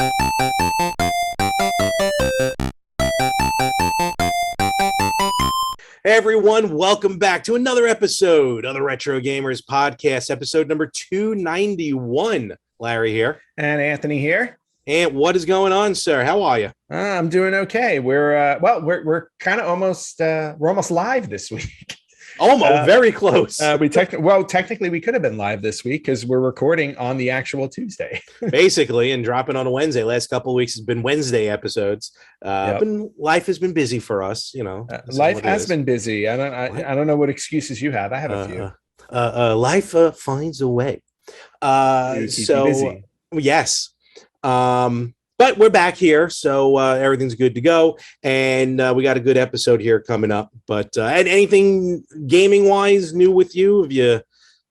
Hey everyone, welcome back to another episode of the Retro Gamers Podcast, episode number 291. Larry here. And Anthony here. And what is going on, sir? How are you? I'm doing okay. We're kind of almost we're almost live this week. Almost, very close. Technically we could have been live this week because we're recording on the actual Tuesday. Basically, and dropping on a Wednesday. Last couple of weeks has been Wednesday episodes. Life has been busy for us, you know. Life has been busy. I don't know what excuses you have. I have a few. Life finds a way. Busy. Yes. But we're back here, so everything's good to go, and we got a good episode here coming up. But and anything gaming-wise new with you? Have you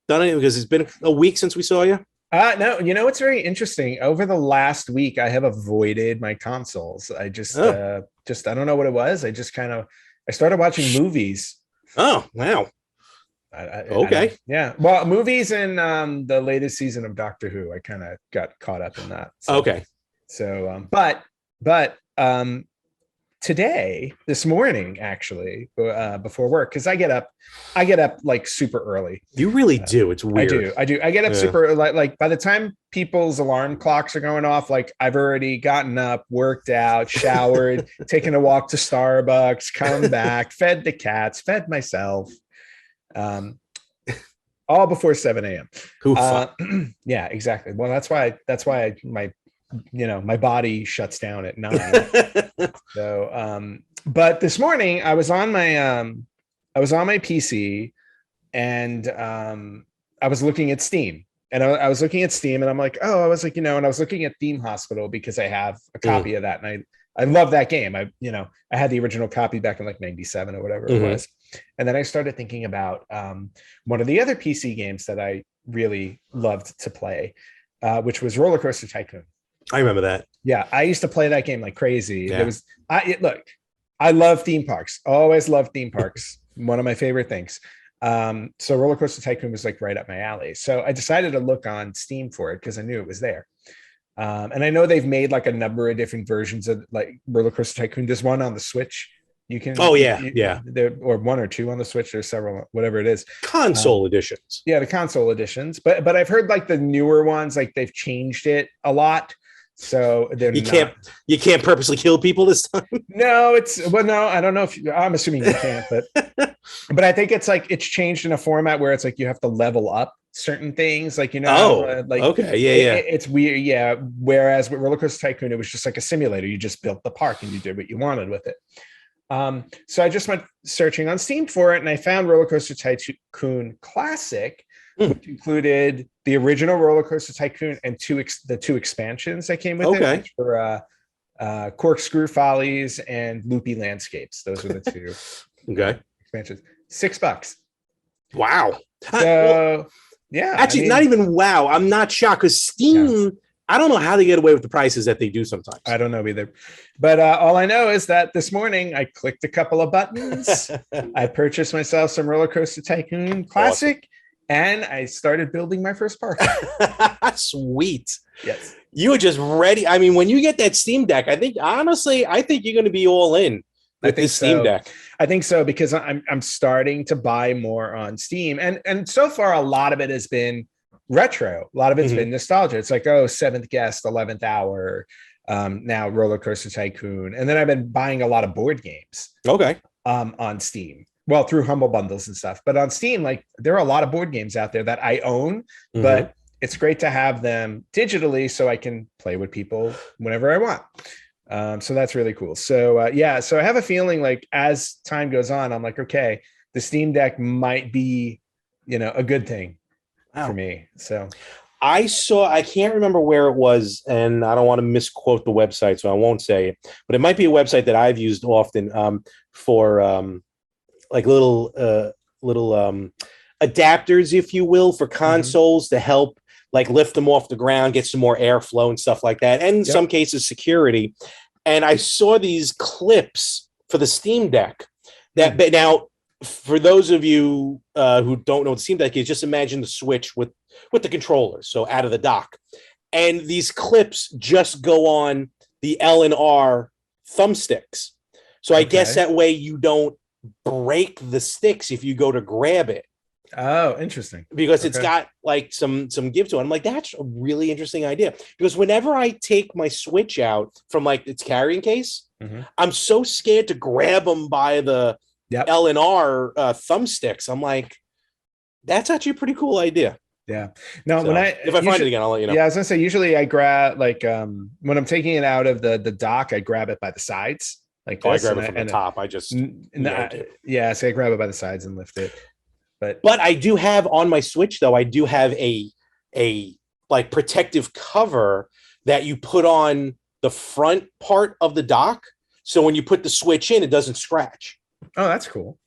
done it? Because it's been a week since we saw you. No, you know, it's very interesting. Over the last week, I have avoided my consoles. I just I don't know what it was. I started watching movies. Oh, wow. Okay. Well, movies and the latest season of Doctor Who. I kind of got caught up in that. So. Okay. So, today, this morning, actually, before work, because I get up like super early. You really do. It's weird. I do. I get up super like by the time people's alarm clocks are going off, like I've already gotten up, worked out, showered, taken a walk to Starbucks, come back, fed the cats, fed myself. All before 7 a.m. Yeah, exactly. Well, that's why my body shuts down at 9. So, but this morning I was on my PC and I was looking at Steam and I was looking at Steam and I'm like, and I was looking at Theme Hospital because I have a copy of that and I love that game. I had the original copy back in like 97 or whatever it was. And then I started thinking about one of the other PC games that I really loved to play, which was Roller Coaster Tycoon. I remember that. Yeah, I used to play that game like crazy. Yeah. I love theme parks. Always loved theme parks. One of my favorite things. So Roller Coaster Tycoon was like right up my alley. So I decided to look on Steam for it because I knew it was there. And I know they've made like a number of different versions of like Roller Coaster Tycoon. There's one on the Switch. You can. Oh yeah. There or one or two on the Switch. There's several, whatever it is. Console editions. Yeah, the console editions. But I've heard like the newer ones, like they've changed it a lot. So you can't purposely kill people this time. No, I don't know if I'm assuming you can't, but I think it's like it's changed in a format where it's like you have to level up certain things, like okay, it's weird, yeah. Whereas with Roller Coaster Tycoon, it was just like a simulator. You just built the park and you did what you wanted with it. So I just went searching on Steam for it, and I found Roller Coaster Tycoon Classic. Which included the original Roller Coaster Tycoon and the two expansions that came with it, which were Corkscrew Follies and Loopy Landscapes. Those were the two expansions. $6. Wow. So yeah, actually, not even wow. I'm not shocked because Steam. I don't know how they get away with the prices that they do sometimes. I don't know either. But all I know is that this morning I clicked a couple of buttons. I purchased myself some Roller Coaster Tycoon Classic. Awesome. And I started building my first park. Sweet. Yes. You were just ready. I mean, when you get that Steam Deck, I think you're going to be all in with this Steam Deck. I think so, because I'm starting to buy more on Steam. And so far, a lot of it has been retro. A lot of it's been nostalgia. It's like, Seventh Guest, 11th Hour, now Roller Coaster Tycoon. And then I've been buying a lot of board games. Okay. On Steam. Well, through Humble Bundles and stuff. But on Steam, like there are a lot of board games out there that I own, but it's great to have them digitally so I can play with people whenever I want. So that's really cool. So so I have a feeling like as time goes on, I'm like, okay, the Steam Deck might be, a good thing for me. So I can't remember where it was, and I don't want to misquote the website, so I won't say it, but it might be a website that I've used often for like little adapters, if you will, for consoles to help like lift them off the ground, get some more airflow and stuff like that. And in some cases, security. And I saw these clips for the Steam Deck that now, for those of you who don't know what the Steam Deck is, just imagine the Switch with the controller. So out of the dock. and these clips just go on the L and R thumbsticks. So I guess that way you don't break the sticks if you go to grab it. Oh, interesting. Because it's got like some give to it. I'm like, that's a really interesting idea. Because whenever I take my Switch out from like its carrying case, I'm so scared to grab them by the L and R thumbsticks. I'm like, that's actually a pretty cool idea. Yeah. No, so, if I find it again, I'll let you know. Yeah, I was gonna say usually I grab like when I'm taking it out of the dock, I grab it by the sides. Like I grab it from the top. I just so I grab it by the sides and lift it. But I do have on my Switch though, I do have a like protective cover that you put on the front part of the dock. So when you put the Switch in, it doesn't scratch. Oh, that's cool.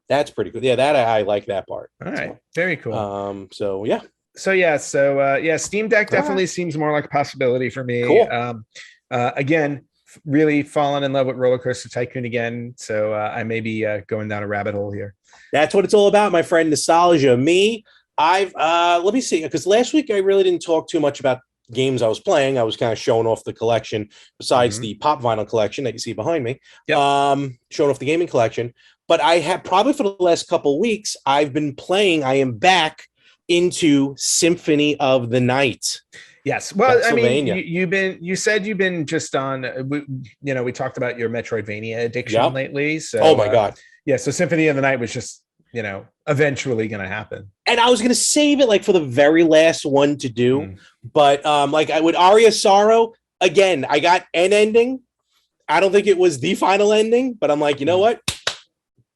That's pretty cool. Yeah, that I like that part. All right. Very cool. So yeah. Steam Deck definitely seems more like a possibility for me. Cool. Again, really fallen in love with Roller Coaster Tycoon again. So I may be going down a rabbit hole here. That's what it's all about, my friend. Nostalgia. Me, I've let me see, because last week I really didn't talk too much about games I was playing. I was kind of showing off the collection besides the pop vinyl collection that you see behind me. Showing off the gaming collection. But I have probably for the last couple of weeks, I've been playing. I am back into Symphony of the Night. Yes. Well, I mean, you said you've been just on, we talked about your Metroidvania addiction lately. So, oh my God. Yeah. So Symphony of the Night was just, eventually going to happen. And I was going to save it like for the very last one to do. But like I would Aria Sorrow, again, I got an ending. I don't think it was the final ending, but I'm like, you know what?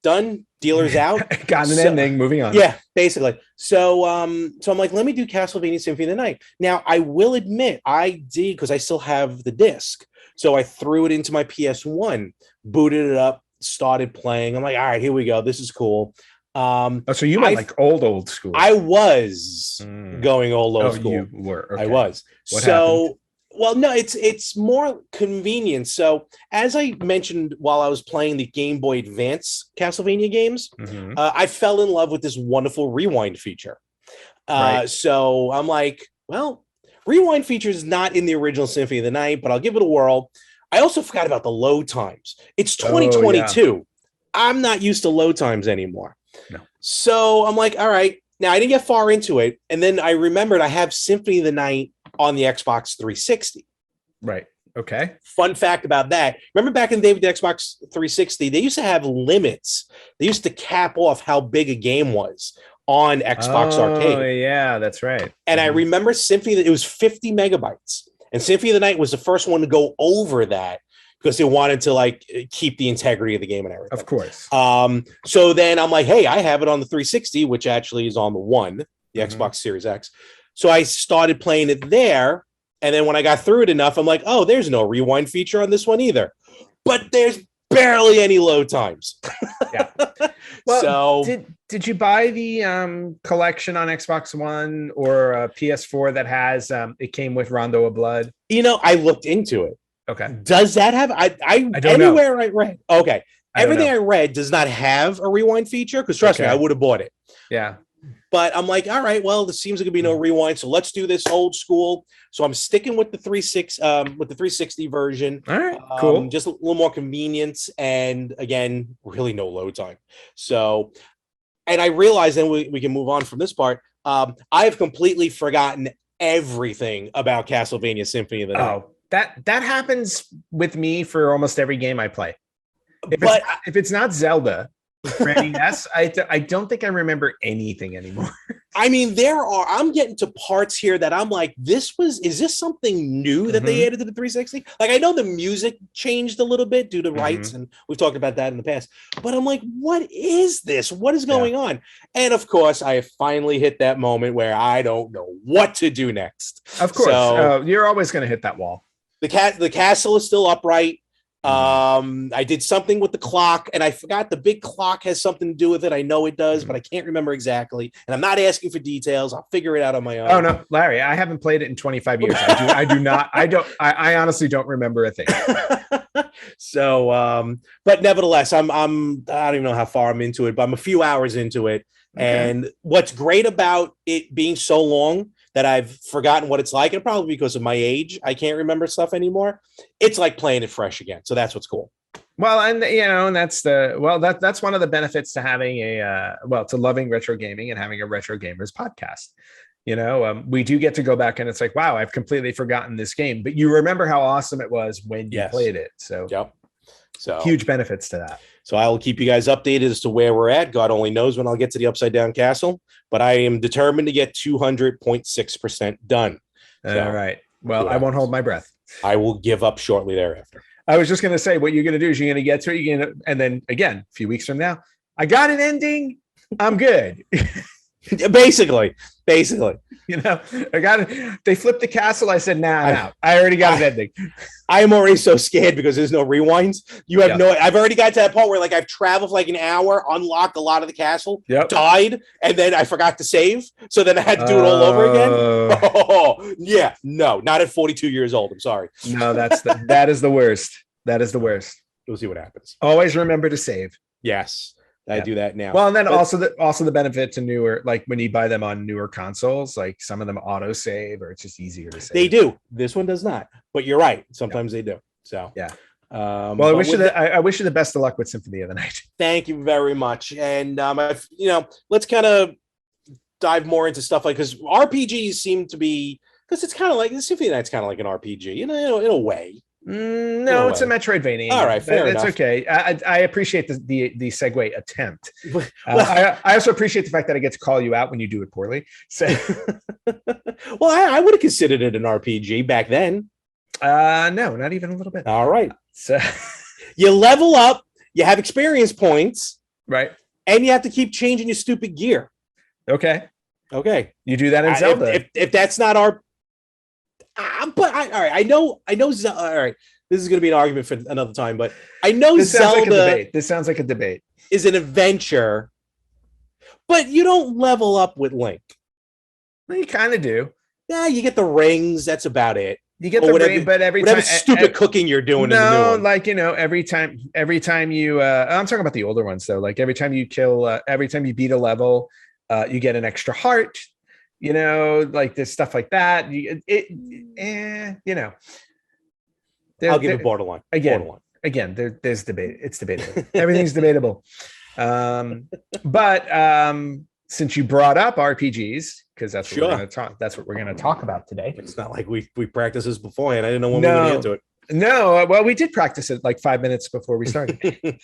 Done. Dealer's out. Got an ending. Moving on. Yeah, basically. So I'm like, let me do Castlevania Symphony of the Night. Now, I will admit, I did, because I still have the disc. So I threw it into my PS1, booted it up, started playing. I'm like, all right, here we go. This is cool. So you went like old school. I was going old school. You were. Okay. I was. What happened? Well, no, it's more convenient. So as I mentioned while I was playing the Game Boy Advance Castlevania games, I fell in love with this wonderful rewind feature. So I'm like, well, rewind feature is not in the original Symphony of the Night, but I'll give it a whirl. I also forgot about the load times. It's 2022. Oh, yeah. I'm not used to load times anymore. No. So I'm like, all right. Now I didn't get far into it. And then I remembered I have Symphony of the Night on the Xbox 360. Right. Okay. Fun fact about that. Remember back in the day with the Xbox 360, they used to have limits. They used to cap off how big a game was on Xbox Arcade. Oh, yeah, that's right. And I remember Symphony, it was 50 megabytes. And Symphony of the Night was the first one to go over that because they wanted to like keep the integrity of the game and everything. Of course. So then I'm like, hey, I have it on the 360, which actually is on the one, the Xbox Series X. So I started playing it there. And then when I got through it enough, I'm like, oh, there's no rewind feature on this one either. But there's barely any load times. Yeah. Well, so did you buy the collection on Xbox One or PS4 that has it came with Rondo of Blood? I looked into it. Okay. Does that have I don't everywhere know. I read. Okay. Everything I read does not have a rewind feature because trust me, I would have bought it. Yeah. But I'm like, all right, well, there seems like to be no rewind, so let's do this old school. So I'm sticking with the 360 version. All right, cool. Just a little more convenience, and again, really no load time. So, and I realize then we can move on from this part. I have completely forgotten everything about Castlevania Symphony of the Night. Oh, that happens with me for almost every game I play. If it's not Zelda. Granny Ness, I don't think I remember anything anymore. I mean, I'm getting to parts here that I'm like, is this something new that they added to the 360? Like, I know the music changed a little bit due to rights, and we've talked about that in the past, but I'm like, what is this? What is going on? And of course, I have finally hit that moment where I don't know what to do next. Of course. So, you're always going to hit that wall. The castle is still upright. I did something with the clock and I forgot the big clock has something to do with it. I know it does, but I can't remember exactly. And I'm not asking for details. I'll figure it out on my own. Oh no, Larry, I haven't played it in 25 years. I honestly don't remember a thing. So, but nevertheless, I don't even know how far I'm into it, but I'm a few hours into it. Okay. And what's great about it being so long, that I've forgotten what it's like, and probably because of my age, I can't remember stuff anymore. It's like playing it fresh again. So that's what's cool. Well, and and that's one of the benefits to having to loving retro gaming and having a Retro Gamers podcast. We do get to go back and it's like, wow, I've completely forgotten this game, but you remember how awesome it was when you played it. So, so huge benefits to that. So I will keep you guys updated as to where we're at. God only knows when I'll get to the Upside Down Castle, but I am determined to get 200.6% done. So, all right. Well, I won't hold my breath. I will give up shortly thereafter. I was just going to say, what you're going to do is you're going to get to it. And then again, a few weeks from now, I got an ending. I'm good. Basically, I got it. They flipped the castle. I said, nah, I'm out. I already got an ending. I am already so scared because there's no rewinds. You have I've already got to that point where like I've traveled for like an hour, unlocked a lot of the castle, died, and then I forgot to save. So then I had to do it all over again. Oh, yeah. No, not at 42 years old. I'm sorry. No, that is the worst. That is the worst. We'll see what happens. Always remember to save. Yes. I do that now. Well, and then also the benefit to newer, like when you buy them on newer consoles, like some of them auto save or it's just easier to save. They do. This one does not, but you're right. Sometimes they do. So yeah. Well, I wish you the best of luck with Symphony of the Night. Thank you very much. And let's kind of dive more into stuff like because RPGs seem to be because it's kind of like the Symphony of the Night's kind of like an RPG, in a way. No, it's a Metroidvania. All right, fair enough. It's okay. I appreciate the segue attempt. I also appreciate the fact that I get to call you out when you do it poorly. So, well, I would have considered it an RPG back then. No, not even a little bit. All right. So you level up, you have experience points, right, and you have to keep changing your stupid gear. Okay. You do that in Zelda. If that's not our but all right, I know. All right, this is going to be an argument for another time, but I know this Zelda. This sounds like a debate. Is an adventure, but you don't level up with Link. Well, you kind of do. Yeah, you get the rings. That's about it. You get the ring, but every whatever time stupid cooking you're doing. No, like every time you. I'm talking about the older ones though. Like every time you beat a level, you get an extra heart. Like there's stuff like that. I'll give it borderline. Again, there's debate. It's debatable. Everything's debatable. But since you brought up RPGs, because that's what we're going to talk. That's what we're going to talk about today. It's not like we practiced this beforehand. I didn't know when we were going to get to it. No, well, we did practice it like 5 minutes before we started.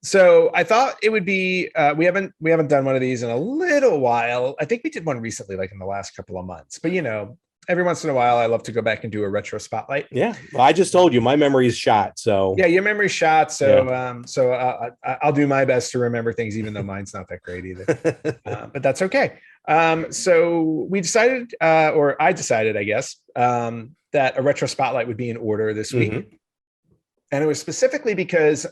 So I thought it would be we haven't done one of these in a little while. I think we did one recently, like in the last couple of months. But every once in a while, I love to go back and do a retro spotlight. Yeah, well, I just told you my memory is shot. So yeah, your memory's shot. So I'll do my best to remember things, even though mine's not that great either. But that's okay. So we decided, or I decided, I guess, that a retro spotlight would be in order this week, and it was specifically because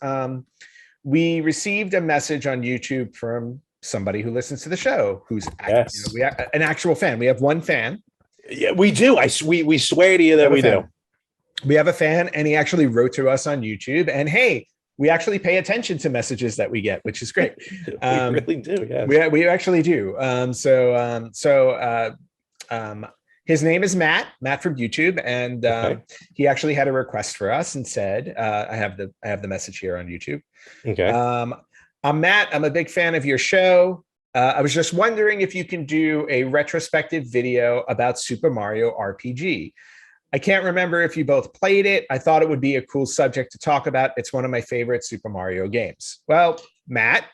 we received a message on YouTube from somebody who listens to the show, who's an actual fan. We have one fan. Yeah, we do. We swear to you that we do. We have a fan, and he actually wrote to us on YouTube. And hey, we actually pay attention to messages that we get, which is great. We really do. Yeah, we actually do. His name is Matt from YouTube, and he actually had a request for us and said, "I have the message here on YouTube." Okay. I'm Matt. I'm a big fan of your show. I was just wondering if you can do a retrospective video about Super Mario RPG. I can't remember if you both played it. I thought it would be a cool subject to talk about. It's one of my favorite Super Mario games. Well, Matt,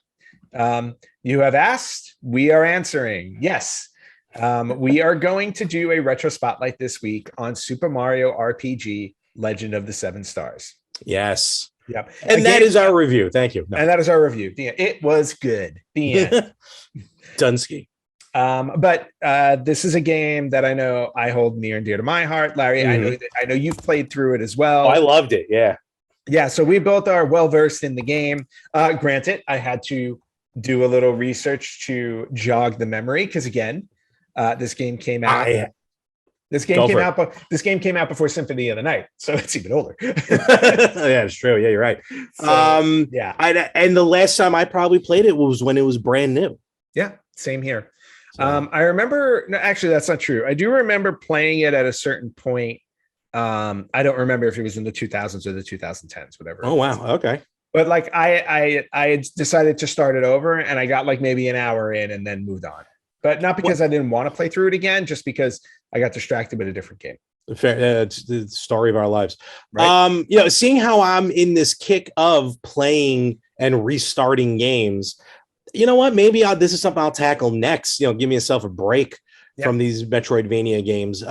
you have asked. We are answering. Yes. We are going to do a retro spotlight this week on Super Mario RPG Legend of the Seven Stars. Yes. Yep. And that is our review. Thank you. And that is our review. It was good. The end. Dunsky. But this is a game that I know I hold near and dear to my heart. Larry, I know you've played through it as well. Oh, I loved it. Yeah. Yeah. So we both are well-versed in the game. Granted, I had to do a little research to jog the memory. Because again, this game came out. This game came out before Symphony of the Night, so it's even older. Yeah, it's true. Yeah, you're right. So, and the last time I probably played it was when it was brand new. Yeah, same here. I remember, no, actually, that's not true. I do remember playing it at a certain point. I don't remember if it was in the 2000s or the 2010s, whatever. Oh, wow. Okay. But like I had decided to start it over, and I got like maybe an hour in and then moved on. But not because I didn't want to play through it again, just because I got distracted with a different game. Fair, it's the story of our lives. Right? Seeing how I'm in this kick of playing and restarting games, you know what? Maybe this is something I'll tackle next. Give myself a break from these Metroidvania games.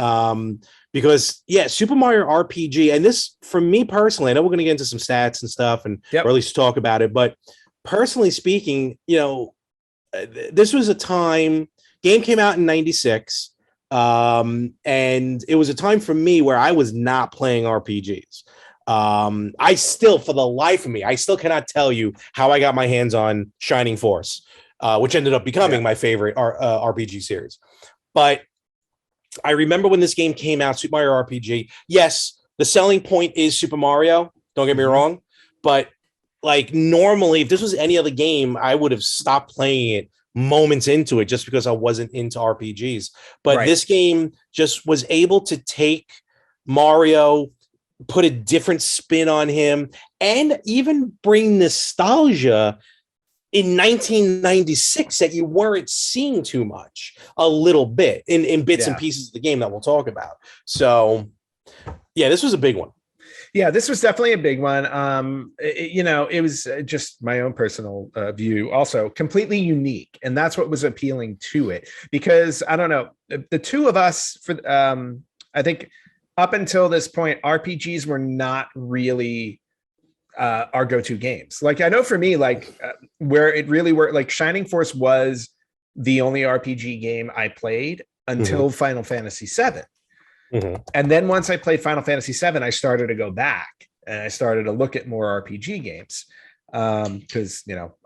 Because Super Mario RPG, and this for me personally, I know we're going to get into some stats and stuff, or at least talk about it. But personally speaking, this was a time. Game came out in '96. And it was a time for me where I was not playing RPGs. I still, for the life of me, I still cannot tell you how I got my hands on Shining Force, which ended up becoming my favorite RPG series. But I remember when this game came out, Super Mario RPG. Yes, the selling point is Super Mario. Don't get me wrong. But like normally, if this was any other game, I would have stopped playing it moments into it just because I wasn't into RPGs. But this game just was able to take Mario, put a different spin on him, and even bring nostalgia in 1996 that you weren't seeing too much, a little bit in bits and pieces of the game that we'll talk about. So this was a big one. Yeah, this was definitely a big one. It was just my own personal view, also completely unique, and that's what was appealing to it. Because I don't know, the two of us, I think up until this point, RPGs were not really our go-to games. Like I know for me, where it really worked, like Shining Force was the only RPG game I played until Final Fantasy VII. And then once I played Final Fantasy VII, I started to go back and I started to look at more RPG games because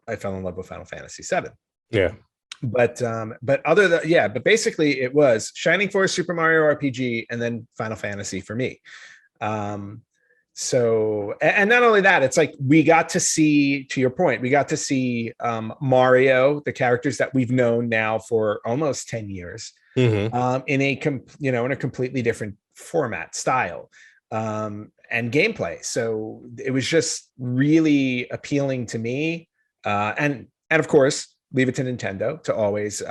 I fell in love with Final Fantasy VII. Yeah. But basically it was Shining Force, Super Mario RPG, and then Final Fantasy for me. So, and not only that, it's like we got to see, to your point, we got to see Mario, the characters that we've known now for almost 10 years. In a completely different format, style, and gameplay. So it was just really appealing to me, and of course, leave it to Nintendo to always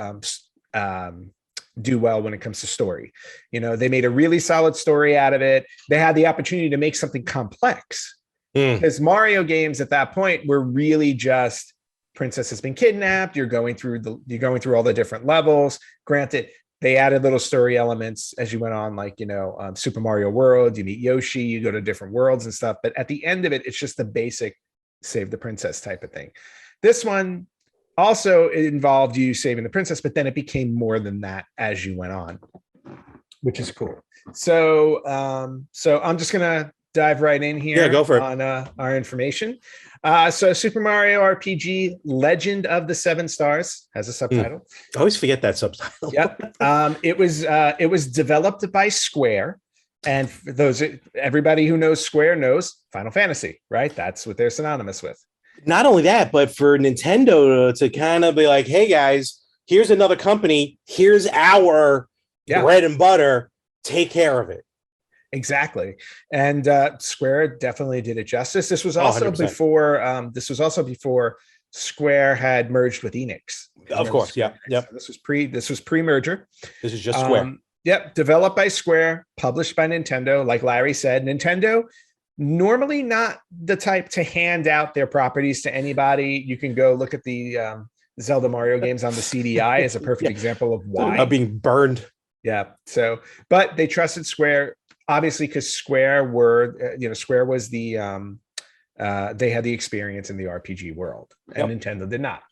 do well when it comes to story. They made a really solid story out of it. They had the opportunity to make something complex, because Mario games at that point were really just princess has been kidnapped. You're going through all the different levels. Granted, they added little story elements as you went on, like, Super Mario World, you meet Yoshi, you go to different worlds and stuff. But at the end of it, it's just the basic save the princess type of thing. This one also involved you saving the princess, but then it became more than that as you went on, which is cool. So I'm just going to dive right in here go for it. On our information. So Super Mario RPG Legend of the Seven Stars has a subtitle. I always forget that subtitle. Yep. It was developed by Square. And for everybody who knows Square knows Final Fantasy, right? That's what they're synonymous with. Not only that, but for Nintendo to kind of be like, hey guys, here's another company. Here's our bread and butter. Take care of it. Exactly. And Square definitely did it justice. This was also before Square had merged with Enix. Of course. Yeah. Yep. So this was pre-merger. This is just Square. Yep. Developed by Square, published by Nintendo. Like Larry said, Nintendo normally not the type to hand out their properties to anybody. You can go look at the Zelda Mario games on the CDI as a perfect example of why. Being burned. Yeah. So, but they trusted Square, obviously, because Square was the they had the experience in the RPG world, and Nintendo did not.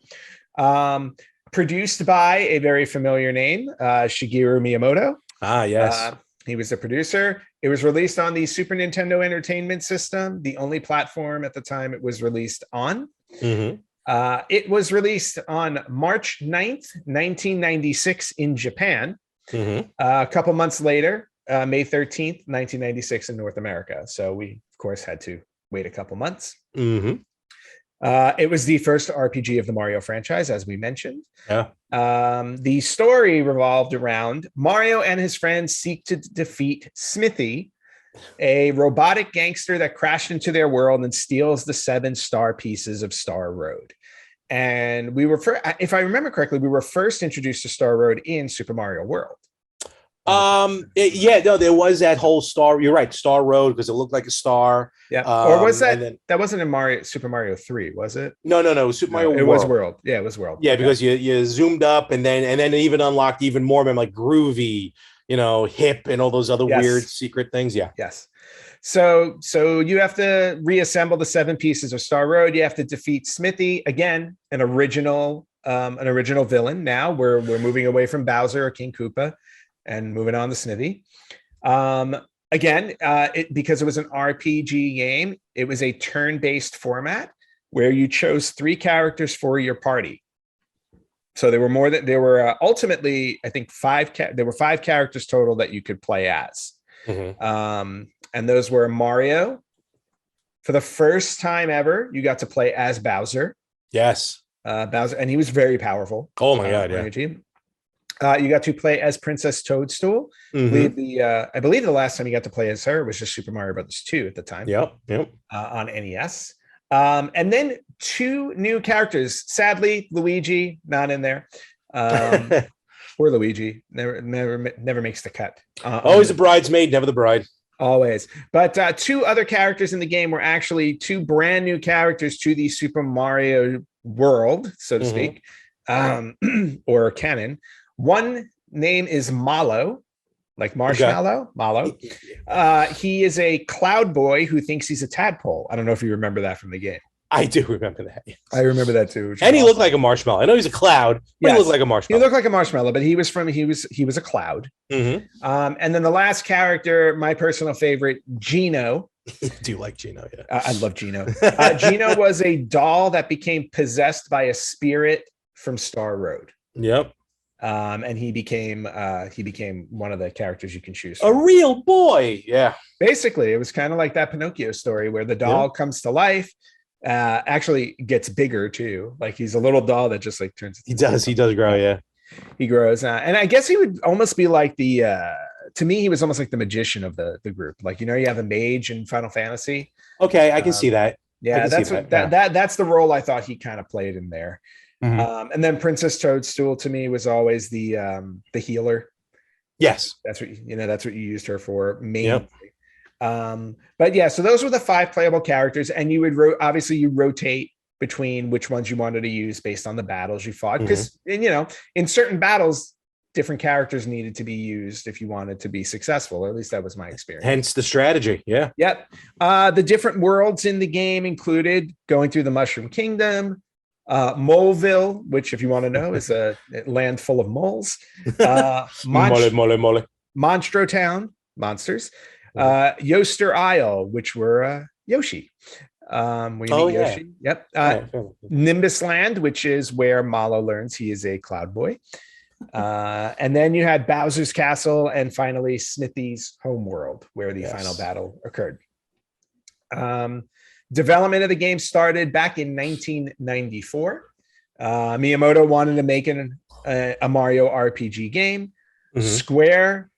Produced by a very familiar name, Shigeru Miyamoto. Ah, yes. He was the producer. It was released on the Super Nintendo Entertainment System, the only platform at the time it was released on. It was released on March 9th, 1996 in Japan. A couple months later, May 13th, 1996 in North America. So we, of course, had to wait a couple months. It was the first RPG of the Mario franchise, as we mentioned. Yeah. The story revolved around Mario and his friends seek to defeat Smithy, a robotic gangster that crashed into their world and steals the 7 star pieces of Star Road. And we were, if I remember correctly, we were first introduced to Star Road in Super Mario World. There was that whole star. You're right, Star Road, because it looked like a star. Yeah. Or was that that wasn't in Super Mario 3, was it? No, Super Mario World. It was World. Yeah, it was World. Yeah, okay. Because you zoomed up and then it even unlocked even more, like groovy, hip and all those other weird secret things. Yeah. Yes. So you have to reassemble the 7 pieces of Star Road. You have to defeat Smithy, again, an original villain. Now we're moving away from Bowser or King Koopa and moving on to Smithy. Again, because it was an RPG game, it was a turn-based format where you chose 3 characters for your party. So there were ultimately, I think, 5 characters total that you could play as. Mm-hmm. And those were Mario. For the first time ever, you got to play as Bowser. Yes. Bowser, and he was very powerful. Oh my God, yeah. You got to play as Princess Toadstool. Mm-hmm. I believe the last time you got to play as her was just Super Mario Brothers 2 at the time. Yep. On NES. And then 2 new characters. Sadly, Luigi not in there. Poor Luigi never makes the cut. Always the bridesmaid, never the bride. Always. But 2 other characters in the game were actually 2 brand new characters to the Super Mario world, so to speak, or canon. One name is Mallow, like marshmallow. Okay. Mallow. He is a cloud boy who thinks he's a tadpole. I don't know if you remember that from the game. I do remember that. Yes. I remember that too. And he looked like a marshmallow. I know he's a cloud, but he looked like a marshmallow. He looked like a marshmallow, but he was a cloud. Mm-hmm. And then the last character, my personal favorite, Gino. Do you like Gino? Yeah. I love Gino. Gino was a doll that became possessed by a spirit from Star Road. Yep. And he became one of the characters you can choose from. A real boy. Yeah. Basically, it was kind of like that Pinocchio story where the doll comes to life. Actually gets bigger too. Like he's a little doll that just like turns. He does grow. Yeah. He grows. And I guess he would almost be like to me, he was almost like the magician of the group. Like, you have a mage in Final Fantasy. Okay. I can see that. Yeah. That's the role I thought he kind of played in there. Mm-hmm. And then Princess Toadstool to me was always the healer. Yes. That's what you used her for mainly. Yep. But yeah, so those were the 5 playable characters, and you would obviously you rotate between which ones you wanted to use based on the battles you fought, because in certain battles different characters needed to be used if you wanted to be successful, or at least that was my experience. Hence the strategy. Yeah. Yep. The different worlds in the game included going through the Mushroom Kingdom, Moleville, which, if you want to know, is a land full of moles. Mole. Monstro Town, monsters. Yoster Isle, which were Yoshi. Yoshi. Yep. Nimbus Land, which is where Mallow learns he is a cloud boy. And then you had Bowser's Castle, and finally Smithy's homeworld, where the final battle occurred. Development of the game started back in 1994. Miyamoto wanted to make a Mario RPG game. Mm-hmm. Square,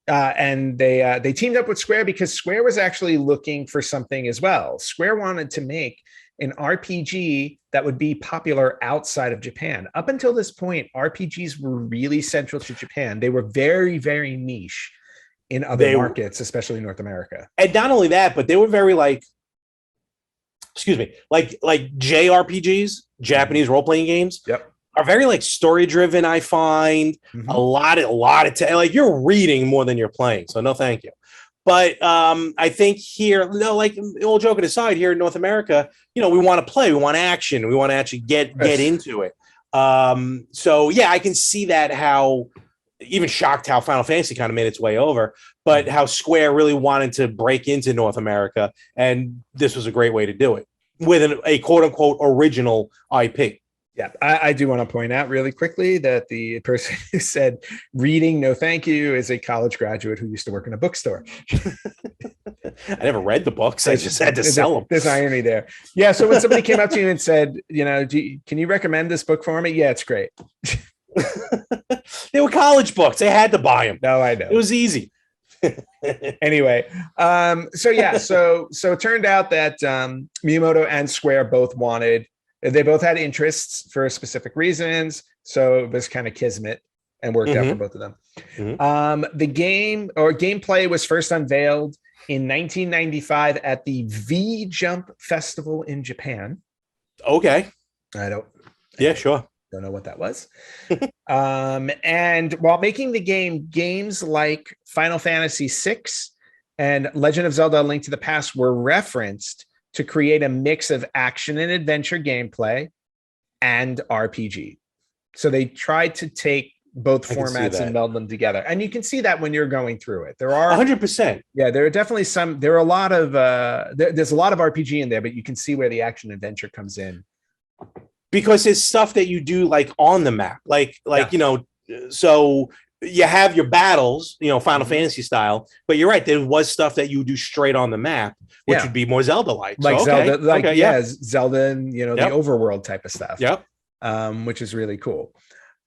and they teamed up with Square because Square was actually looking for something as well. Square wanted to make an RPG that would be popular outside of Japan. Up until this point, RPGs were really central to Japan. They were very, very niche in other markets, especially North America. And not only that, but they were very like JRPGs, Japanese role-playing games. Yep. Are very like story driven. I find a lot of like you're reading more than you're playing. So no, thank you. But I think here, like all joking aside, here in North America, we want to play, we want action, we want to actually get into it. So yeah, I can see that. How even shocked how Final Fantasy kind of made its way over, but how Square really wanted to break into North America, and this was a great way to do it with a quote unquote original IP. Yeah, I do want to point out really quickly that the person who said reading, no thank you, is a college graduate who used to work in a bookstore. I never read the books. I just had to sell them. There's irony there. Yeah. So when somebody came up to you and said, can you recommend this book for me? Yeah, it's great. They were college books. They had to buy them. No, I know. It was easy. Anyway, so it turned out that Miyamoto and Square they both had interests for specific reasons. So it was kind of kismet and worked out for both of them. The game or gameplay was first unveiled in 1995 at the V-Jump Festival in Japan. Okay. Sure. Don't know what that was. And while making the game, games like Final Fantasy VI and Legend of Zelda: A Link to the Past were referenced to create a mix of action and adventure gameplay and RPG. So they tried to take both formats and meld them together. And you can see that when you're going through it. There are 100%. Yeah, there are definitely there are a lot of there's a lot of RPG in there, but you can see where the action adventure comes in. Because it's stuff that you do like on the map, so you have your battles, Final Fantasy style, but you're right. There was stuff that you do straight on the map, which would be more Zelda-like. Zelda, Zelda and, the overworld type of stuff. Yep. Which is really cool.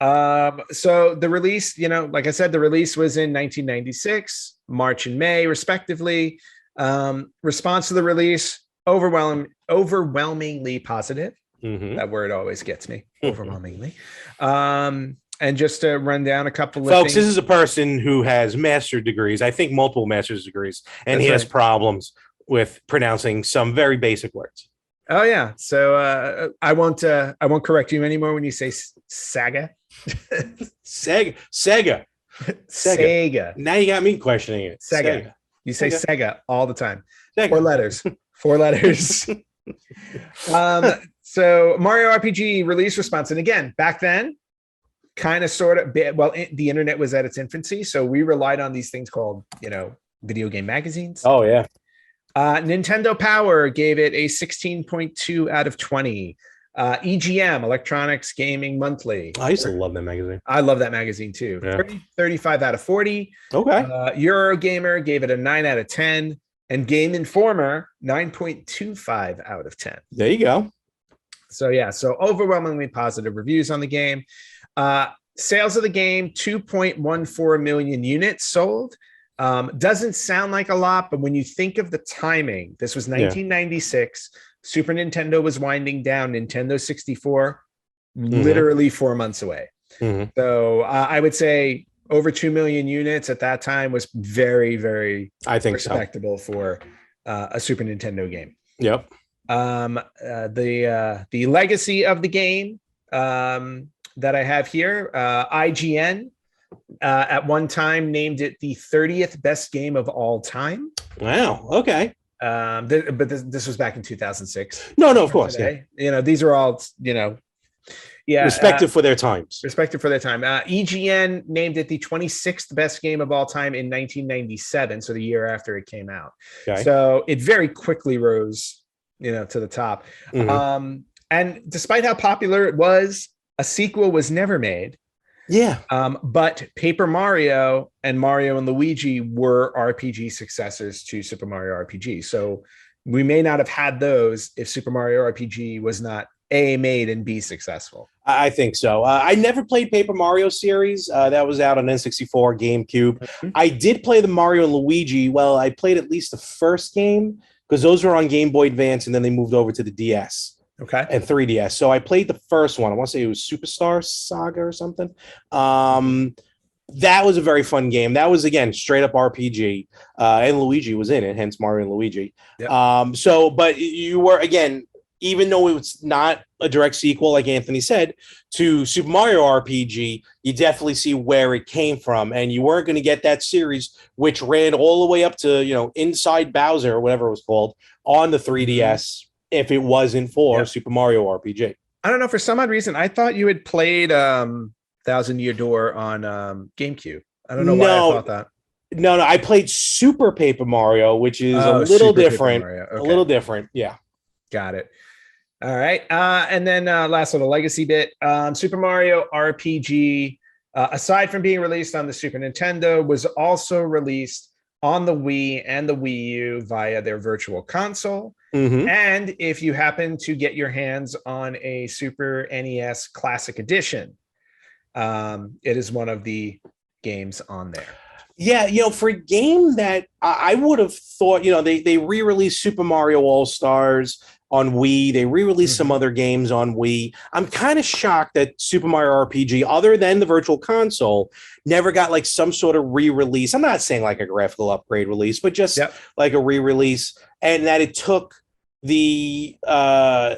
So the release, like I said, the release was in 1996, March and May, respectively. Response to the release, overwhelmingly positive. That word always gets me, overwhelmingly. And just to run down a couple of folks, things. This is a person who has master's degrees, I think multiple master's degrees, and he has problems with pronouncing some very basic words. Oh yeah. So I won't correct you anymore when you say Saga. Sega. Now you got me questioning it. Sega. You say Sega all the time. Sega. Four letters. So Mario RPG release response. And again, back then, kind of sort of, the internet was at its infancy. So we relied on these things called, video game magazines. Oh, yeah. Nintendo Power gave it a 16.2 out of 20. EGM, Electronics Gaming Monthly. I used to love that magazine. I love that magazine too. Yeah. 35 out of 40. Okay. Eurogamer gave it a 9 out of 10. And Game Informer, 9.25 out of 10. There you go. So overwhelmingly positive reviews on the game. Sales of the game, 2.14 million units sold. Doesn't sound like a lot, but when you think of the timing, this was 1996. Super Nintendo was winding down. Nintendo 64, literally 4 months away. So I would say over 2 million units at that time was very, very respectable for a Super Nintendo game. Yep. The legacy of the game that I have here, IGN at one time named it the 30th best game of all time. Wow. Okay. But this was back in 2006. No, of course. Today. Yeah. These are all, respected for their times. EGN named it the 26th best game of all time in 1997, so the year after it came out. Okay. So it very quickly rose, to the top. And despite how popular it was, a sequel was never made. Yeah. But Paper Mario and Mario and Luigi were RPG successors to Super Mario RPG. So we may not have had those if Super Mario RPG was not A, made, and B, successful. I think so. I never played Paper Mario series. That was out on N64, GameCube. I did play the Mario and Luigi. Well, I played at least the first game because those were on Game Boy Advance, and then they moved over to the DS. Okay. And 3DS. So I played the first one. I want to say it was Superstar Saga or something. That was a very fun game. That was, again, straight up RPG. And Luigi was in it, hence Mario and Luigi. Yep. But you were, again, even though it's not a direct sequel, like Anthony said, to Super Mario RPG, you definitely see where it came from. And you weren't going to get that series, which ran all the way up to, Inside Bowser or whatever it was called, on the 3DS. If it wasn't for Super Mario RPG. I don't know. For some odd reason, I thought you had played Thousand Year Door on GameCube. I don't know why I thought that. No. I played Super Paper Mario, which is a little different. Okay. A little different. Yeah. Got it. All right. And then last little legacy bit. Super Mario RPG, aside from being released on the Super Nintendo, was also released on the Wii and the Wii U via their virtual console. Mm-hmm. And if you happen to get your hands on a Super NES Classic Edition, it is one of the games on there. Yeah, for a game that I would have thought, they re-released Super Mario All-Stars on Wii. They re-released some other games on Wii. I'm kind of shocked that Super Mario RPG, other than the Virtual Console, never got like some sort of re-release. I'm not saying like a graphical upgrade release, but just like a re-release, and that it took the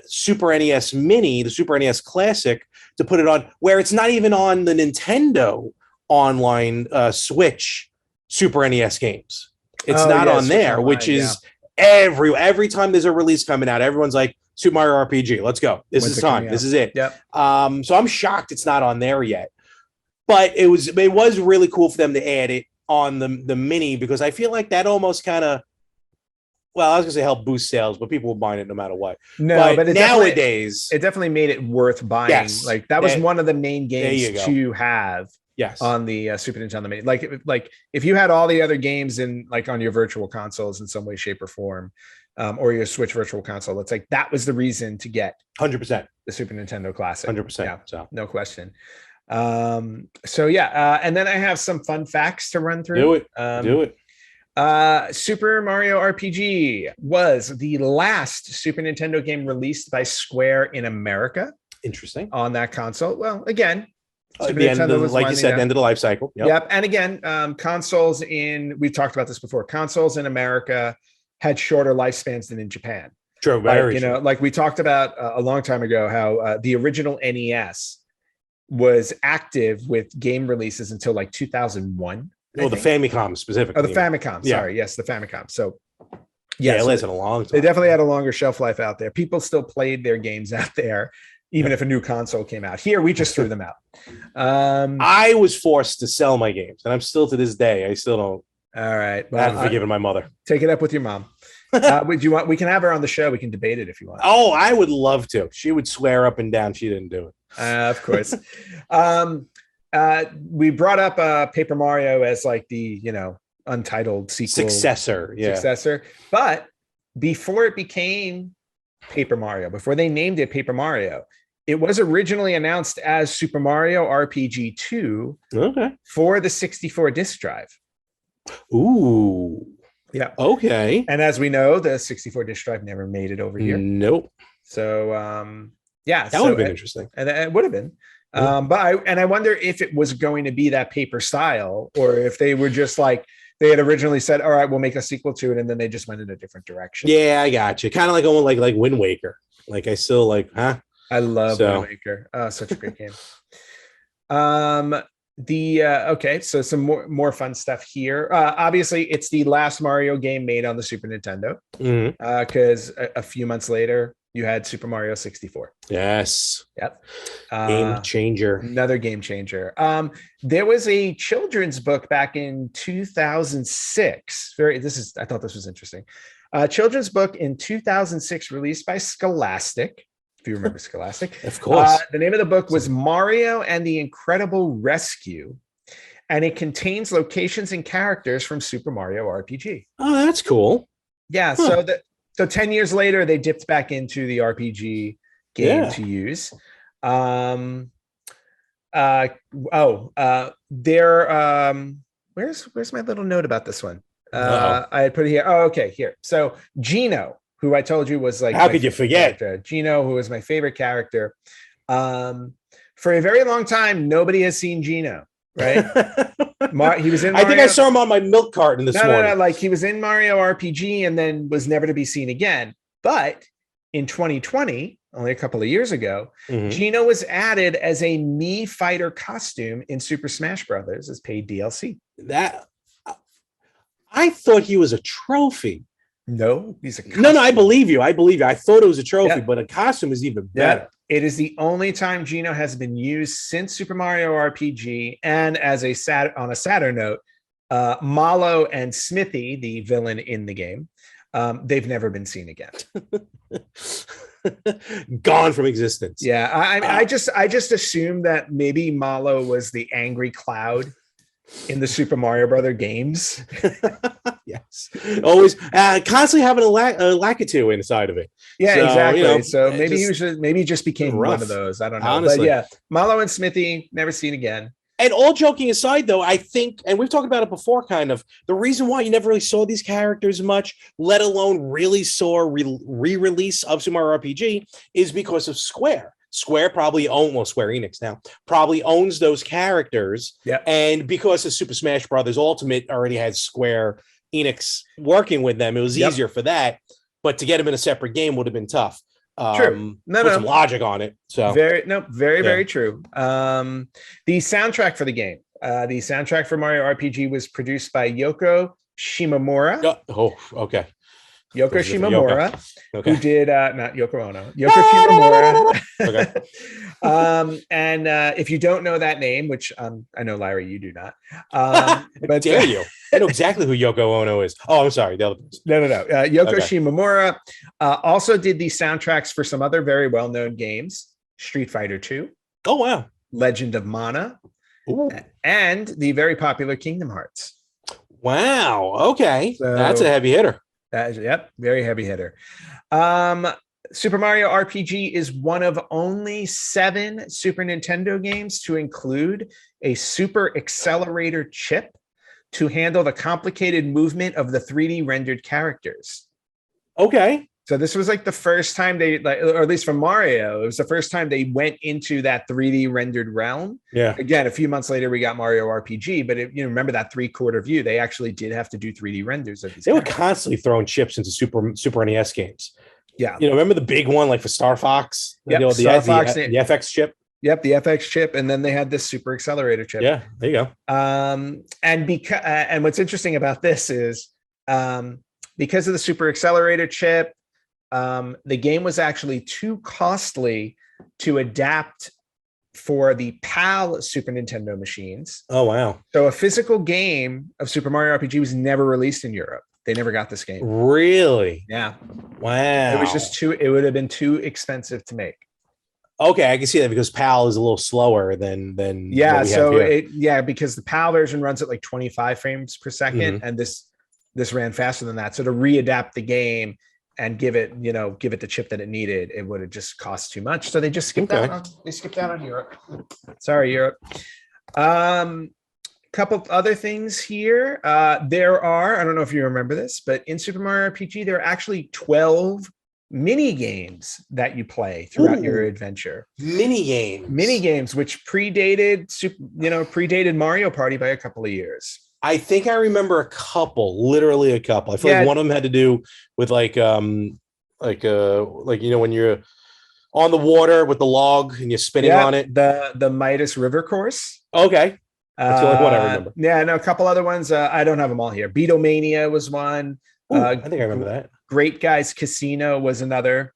Super NES Mini, the Super NES Classic, to put it on, where it's not even on the Nintendo online Switch Super NES games. It's not on there, Online, which is every time there's a release coming out, everyone's like, Super Mario RPG, let's go. This is time. This is it. Yep. So I'm shocked it's not on there yet. But it was really cool for them to add it on the Mini, because I feel like that almost kind of, well, I was going to say help boost sales, but people will buy it no matter what. No, but nowadays, it definitely made it worth buying. Yes, like that was one of the main games to have. Yes. On the Super Nintendo Mini. Like if you had all the other games in like on your virtual consoles in some way, shape, or form, or your Switch Virtual Console, it's like that was the reason to get 100% the Super Nintendo Classic. 100%. Yeah, so no question. So yeah, and then I have some fun facts to run through. Do it. Super Mario RPG was the last Super Nintendo game released by Square in America. Interesting. On that console. Well, again, the end of, like you said, the end of the life cycle. Yep. And again, consoles we've talked about this before. Consoles in America had shorter lifespans than in Japan. True. Very true. Like we talked about a long time ago, how the original NES was active with game releases until like 2001. Well, the Famicom specifically. Oh, the Famicom. Sorry. Yes, the Famicom. So yeah, it lasted a long time. They definitely had a longer shelf life out there. People still played their games out there, even if a new console came out. Here, we just threw them out. I was forced to sell my games, and I'm still, to this day, I still don't. All right. Well, I haven't forgiven my mother. Take it up with your mom. Would you want? We can have her on the show. We can debate it if you want. Oh, I would love to. She would swear up and down she didn't do it. Of course. We brought up Paper Mario as like the untitled sequel successor, but before it became Paper Mario, before they named it Paper Mario, it was originally announced as Super Mario RPG 2 for the 64 disc drive. Ooh. Yeah. Okay. And as we know, the 64 disc drive never made it over here. Nope. So that would have been interesting. And it would have been. But I wonder if it was going to be that paper style, or if they were just like, they had originally said, all right, we'll make a sequel to it, and then they just went in a different direction. Yeah, I got you. Kind of like almost like Wind Waker. Like I still like, huh? I love Wind Waker. Such a great game. So some more fun stuff here. Obviously, it's the last Mario game made on the Super Nintendo. Because a few months later, you had Super Mario 64. Yes. Yep. Game changer. Another game changer. There was a children's book back in 2006. I thought this was interesting. Children's book in 2006 released by Scholastic. If you remember Scholastic. Of course. The name of the book was Mario and the Incredible Rescue. And it contains locations and characters from Super Mario RPG. Oh, that's cool. Yeah. Huh. So 10 years later, they dipped back into the RPG game to use. Where's my little note about this one? I had put it here. Oh, okay, here. So Gino, who I told you was like, how could you forget? Gino, who was my favorite character. For a very long time, nobody has seen Gino. Right? He was in Mario. I think I saw him on my milk carton this morning. No, like he was in Mario RPG and then was never to be seen again. But in 2020, only a couple of years ago, Gino was added as a Mii fighter costume in Super Smash Brothers as paid DLC. That I thought he was a trophy. No, he's a costume. No, I believe you. I thought it was a trophy, but a costume is even better. It is the only time Gino has been used since Super Mario RPG. And as on a sadder note, Malo and Smithy, the villain in the game, they've never been seen again. Gone from existence. Yeah, I just assumed that maybe Malo was the angry cloud in the Super Mario Brother games. Yes, always constantly having a Lakitu inside of it. Yeah, so, exactly. So maybe he just became rough. one of those. I don't know. Honestly. But yeah, Mallow and Smithy, never seen again. And all joking aside, though, I think, and we've talked about it before, kind of, the reason why you never really saw these characters much, let alone really saw a re-release of Super Mario RPG, is because of Square. Square probably Square Enix now, probably owns those characters. Yeah. And because of Super Smash Brothers Ultimate already had Square Enix working with them, it was easier for that. But to get them in a separate game would have been tough. True. Put some logic on it. So very true. The soundtrack for the game, the soundtrack for Mario RPG was produced by Yoko Shimomura. Oh, okay. Yoko Shimomura, who did not Yoko Ono, Yoko Shimomura. Okay. And if you don't know that name, which I know, Larry, you do not. But dare you? I know exactly who Yoko Ono is. Oh, I'm sorry. The other person. No. Yoko Shimomura also did the soundtracks for some other very well-known games: Street Fighter II. Oh, wow. Legend of Mana. Ooh. And the very popular Kingdom Hearts. Wow. Okay. So, that's a heavy hitter. Very heavy hitter. Super Mario RPG is one of only 7 Super Nintendo games to include a super accelerator chip to handle the complicated movement of the 3D rendered characters. Okay. So this was like the first time they, or at least for Mario, it was the first time they went into that 3D rendered realm. Yeah. Again, a few months later, we got Mario RPG, but remember that 3/4 view? They actually did have to do 3D renders of these. They were constantly throwing chips into Super NES games. Yeah. Remember the big one, like for Star Fox? Yep, Star Fox, the FX chip. Yep, the FX chip, and then they had this super accelerator chip. Yeah, there you go. And what's interesting about this is because of the super accelerator chip, the game was actually too costly to adapt for the PAL Super Nintendo machines. Oh, wow. So a physical game of Super Mario RPG was never released in Europe. They never got this game. Really? Yeah. Wow. It was just it would have been too expensive to make. Okay, I can see that because PAL is a little slower than because the PAL version runs at like 25 frames per second, and this ran faster than that. So to readapt the game and give it the chip that it needed, it would have just cost too much. So they just skipped out. They skipped out on Europe. Sorry, Europe. Couple other things here. There are, I don't know if you remember this, but in Super Mario RPG, there are actually 12 mini games that you play throughout your adventure. Mini games, which predated Mario Party by a couple of years. I think I remember literally a couple. I feel like one of them had to do with when you're on the water with the log and you're spinning on it. The Midas River course. Okay. That's the only one I remember. A couple other ones. I don't have them all here. Beatlemania was one. I think I remember that. Great Guys Casino was another.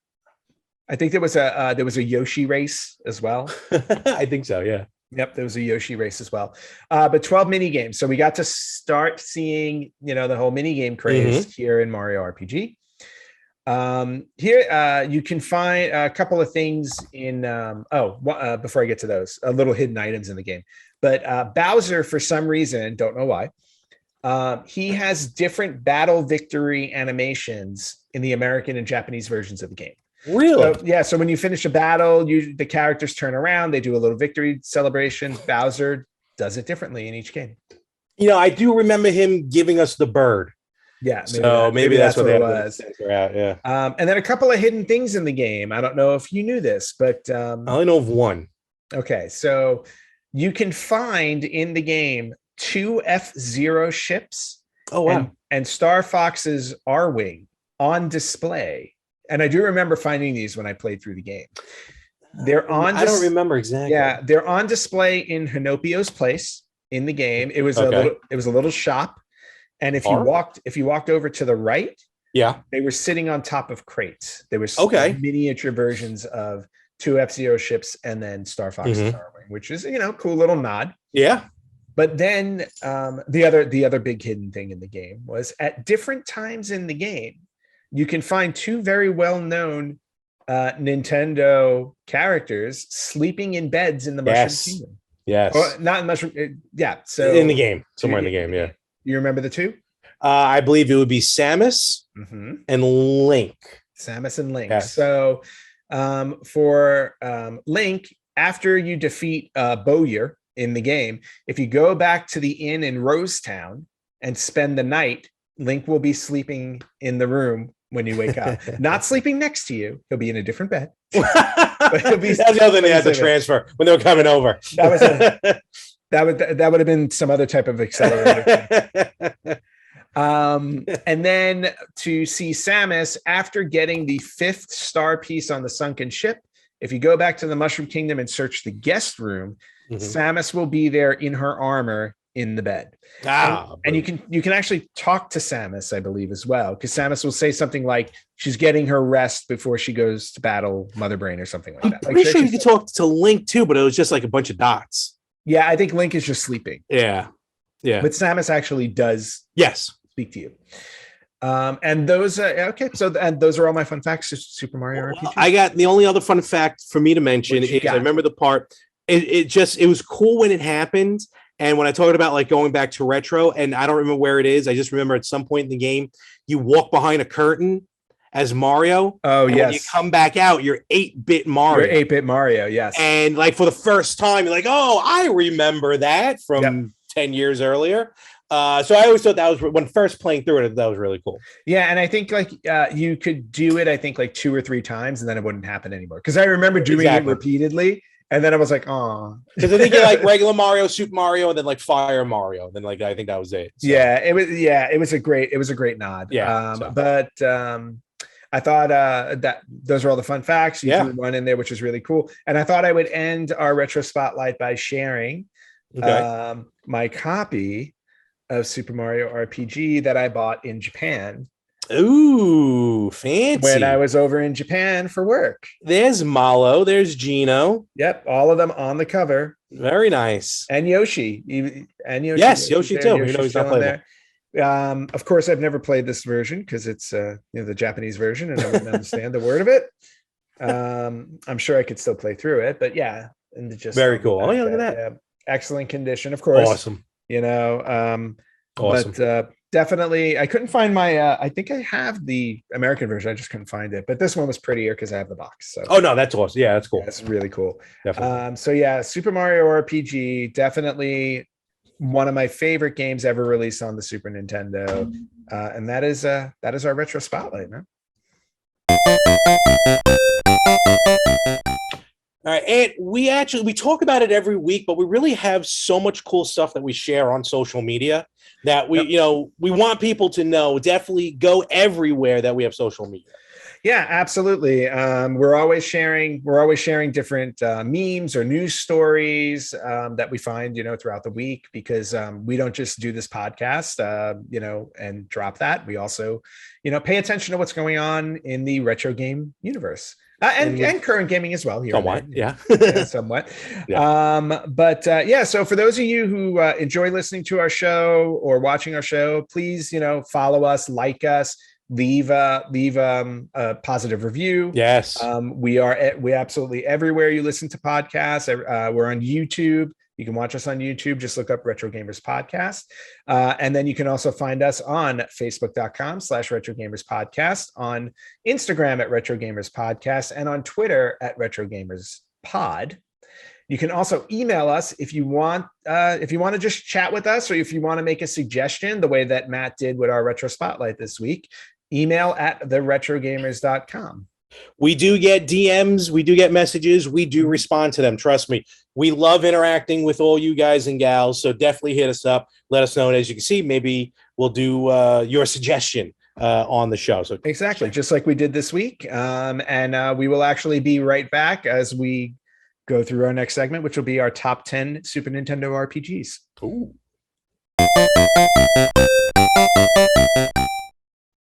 I think there was a Yoshi race as well. I think so. Yeah. Yep, there was a Yoshi race as well. But 12 mini games. So we got to start seeing, the whole mini game craze here in Mario RPG. Here you can find a couple of things in. Before I get to those, little hidden items in the game. But Bowser, for some reason, don't know why, he has different battle victory animations in the American and Japanese versions of the game. Really? So when you finish a battle, the characters turn around, they do a little victory celebration. Bowser does it differently in each game. I do remember him giving us the bird. Yeah. Maybe that's what it was. Yeah. And then a couple of hidden things in the game. I don't know if you knew this, but I only know of one. Okay, so you can find in the game 2 F-Zero ships. Oh, wow. And Star Fox's R-Wing on display. And I do remember finding these when I played through the game. They're on. I don't remember exactly. Yeah, they're on display in Hinopio's place in the game. It was a little shop, and if you walked over to the right, they were sitting on top of crates. They were miniature versions of 2 F-Zero ships and then Star Fox's R-Wing, which is cool little nod. Yeah. But then the other big hidden thing in the game was at different times in the game, you can find 2 very Nintendo characters sleeping in beds in the Mushroom Kingdom. Yes. Not in Mushroom. Yeah. So in the game, somewhere in the game. Yeah. You remember the two? I believe it would be Samus and Link. Samus and Link. Yes. So for Link, after you defeat Bowyer in the game, if you go back to the inn in Rosetown and spend the night, Link will be sleeping in the room when you wake up. Not sleeping next to you. He'll be in a different bed. But he'll be that's the other thing they had to transfer when they were coming over. That would have been some other type of accelerator. And then to see Samus after getting the 5th star piece on the sunken ship, if you go back to the Mushroom Kingdom and search the guest room, Samus will be there in her armor in the bed. And you can actually talk to Samus, I believe, as well, because Samus will say something like she's getting her rest before she goes to battle Mother Brain or something like that. I'm pretty sure you could talk to Link too, but it was just like a bunch of dots. Yeah, I think Link is just sleeping. Yeah. But Samus actually does speak to you. And those and those are all my fun facts. Just Super Mario RPG. I got the only other fun fact for me to mention is I remember the part. It was cool when it happened. And when I talked about like going back to retro, and I don't remember where it is, I just remember at some point in the game, you walk behind a curtain as Mario. Oh, yes. When you come back out, you're 8-bit Mario. You're 8-bit Mario, yes. And like for the first time, you're like, oh, I remember that from 10 years earlier. So I always thought that was when first playing through it, that was really cool. Yeah, and I think like you could do it, I think like 2 or 3 times, and then it wouldn't happen anymore. Because I remember doing it repeatedly. And then I was like, oh, because I think you're like regular Mario, Super Mario, and then like Fire Mario. Then like I think that was it. So. Yeah, it was a great nod. Yeah. But I thought that those are all the fun facts. You threw one in there, which is really cool. And I thought I would end our retro spotlight by sharing my copy of Super Mario RPG that I bought in Japan. Ooh, fancy. When I was over in Japan for work. There's Malo, there's Gino. Yep, all of them on the cover. Very nice. And Yoshi. Yes, Yoshi too. You know he's not playable. Of course, I've never played this version because it's the Japanese version and I wouldn't understand the word of it. I'm sure I could still play through it, but yeah. And just very cool. Oh, yeah, look at that. Yeah, excellent condition, of course. Awesome. Awesome. But definitely, I couldn't find my. I think I have the American version. I just couldn't find it. But this one was prettier because I have the box. So. Oh no, that's awesome. Yeah, that's cool. That's really cool. Definitely. So yeah, Super Mario RPG, definitely one of my favorite games ever released on the Super Nintendo, and that is our retro spotlight, man. All right, and we talk about it every week, but we really have so much cool stuff that we share on social media that we want people to know. Definitely go everywhere that we have social media. Yeah, absolutely. We're always sharing different memes or news stories that we find, throughout the week, because we don't just do this podcast, and drop that. We also, pay attention to what's going on in the retro game universe. And current gaming as well. Here somewhat, yeah. Somewhat. Yeah. So for those of you who enjoy listening to our show or watching our show, please, follow us, like us, leave a positive review. Yes. We absolutely everywhere you listen to podcasts. We're on YouTube. You can watch us on YouTube. Just look up Retro Gamers Podcast. And then you can also find us on Facebook.com/Retro Gamers Podcast, on Instagram at Retro Gamers Podcast, and on Twitter at Retro Gamers Pod. You can also email us if you want to just chat with us, or if you want to make a suggestion, the way that Matt did with our Retro Spotlight this week. Email at theretrogamers.com. We do get DMs. We do get messages. We do respond to them. Trust me. We love interacting with all you guys and gals. So definitely hit us up. Let us know. And as you can see, maybe we'll do your suggestion on the show. So exactly. Just like we did this week. And we will actually be right back as we go through our next segment, which will be our top 10 Super Nintendo RPGs. Ooh.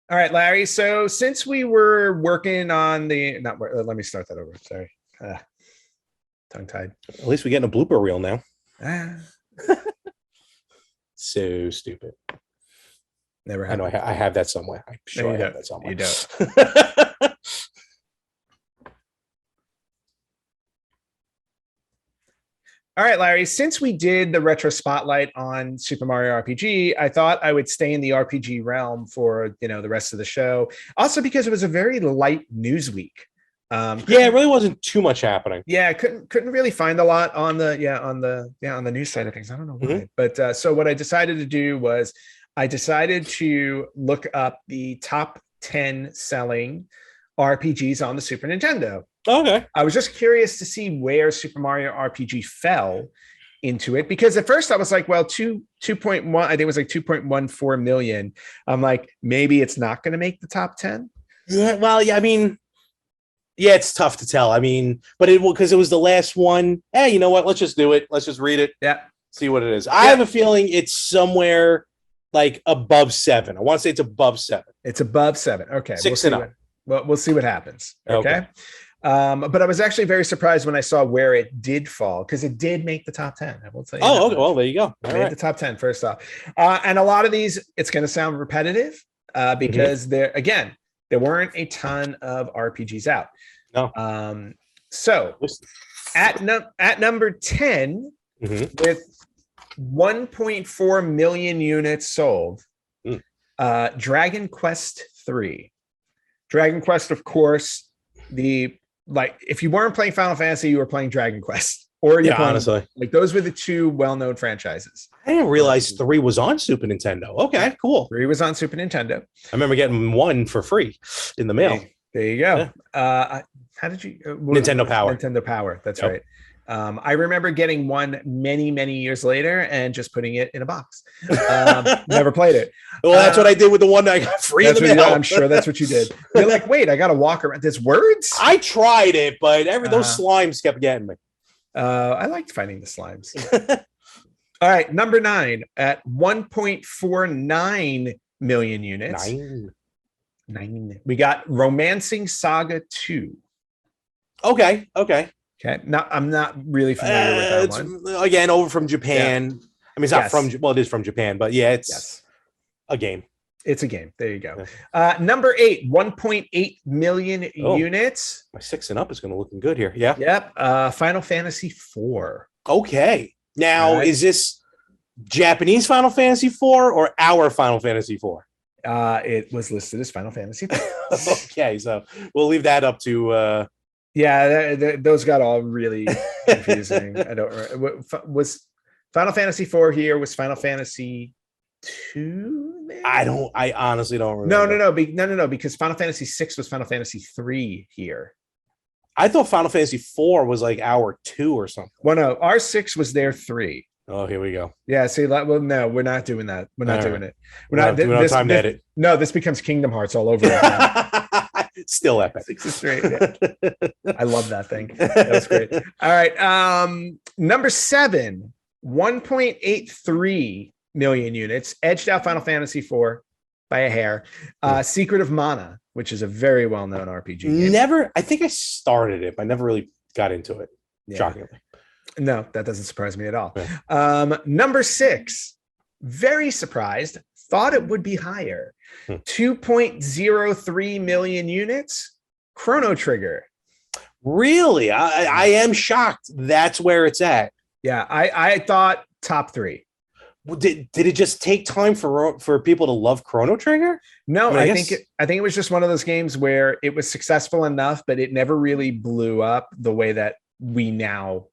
All right, Larry. So since we were working on let me start that over. Sorry. Tongue-tied. At least we're getting a blooper reel now. So stupid. Never had. I know I have that somewhere. I'm sure I have that somewhere. You don't. All right, Larry, since we did the retro spotlight on Super Mario RPG, I thought I would stay in the RPG realm for, the rest of the show. Also because it was a very light news week. Yeah, it really wasn't too much happening. Yeah, I couldn't really find a lot on the news side of things. I don't know why. But so what I decided to do was I decided to look up the top 10 selling RPGs on the Super Nintendo. Okay. I was just curious to see where Super Mario RPG fell into it, because at first I was like, well, 2.1, I think it was like 2.14 million. I'm like, maybe it's not going to make the top 10. Yeah, well, yeah, I mean, yeah, it's tough to tell. I mean, but it will, because it was the last one. Hey, you know what? Let's just do it. Let's just read it. Yeah. See what it is. I have a feeling it's somewhere like above 7. I want to say it's above 7. It's above 7. Okay. 6 and up. We'll see what happens. Okay. But I was actually very surprised when I saw where it did fall, because it did make the top 10. I will tell you. Oh, okay. Well, there you go. Made the top 10 first off. And a lot of these, it's going to sound repetitive because there weren't a ton of RPGs out. No. So at number 10, with 1.4 million units sold, Dragon Quest 3. Dragon Quest, of course, if you weren't playing Final Fantasy, you were playing Dragon Quest. Or honestly, like those were the two well-known franchises. I didn't realize 3 was on Super Nintendo. Okay, cool. 3 was on Super Nintendo. I remember getting 1 for free in the mail. There you go. Yeah. How did you? Nintendo Power. Nintendo Power. That's right. I remember getting 1 many, many years later and just putting it in a box. Never played it. Well, that's what I did with the one that I got free in the mail. I'm sure that's what you did. You're like, wait, I got to walk around. There's words? I tried it, but those slimes kept getting me. I liked finding the slimes. All right, number 9 at 1.49 million units. 9. We got Romancing Saga 2. Okay. Now, I'm not really familiar with that one. Again, over from Japan. Yeah. I mean, it's not from, well, it is from Japan, but yeah, it's a game. It's a game. There you go. Number 8, 1.8 million units. My 6 and up is going to looking good here. Yeah. Yep. Final Fantasy 4. Okay. Now, is this Japanese Final Fantasy 4 or our Final Fantasy 4? It was listed as Final Fantasy 4. Okay, so we'll leave that up to those got all really confusing. I don't remember. Was Final Fantasy 4 here? Was Final Fantasy 2 there? I honestly don't remember. No, because Final Fantasy 6 was Final Fantasy 3 here. I thought Final Fantasy 4 was like our 2 or something. Well, no, our 6 was their 3. Oh, here we go. Yeah, see, well, no, we're not doing that. We're not doing it. We don't have time to edit. No, this becomes Kingdom Hearts all over again. Still epic. 6 is straight. Yeah. I love that thing. That was great. All right. Number 7, 1.83 million units, edged out Final Fantasy 4 by a hair. Secret of Mana, which is a very well-known RPG game. I think I started it, but I never really got into it. Shockingly. No, that doesn't surprise me at all. Yeah. Number 6, very surprised, thought it would be higher. 2.03 million units, Chrono Trigger. Really? I am shocked that's where it's at. Yeah, I thought top 3. Did it just take time for people to love Chrono Trigger? No, I think it was just one of those games where it was successful enough, but it never really blew up the way that we now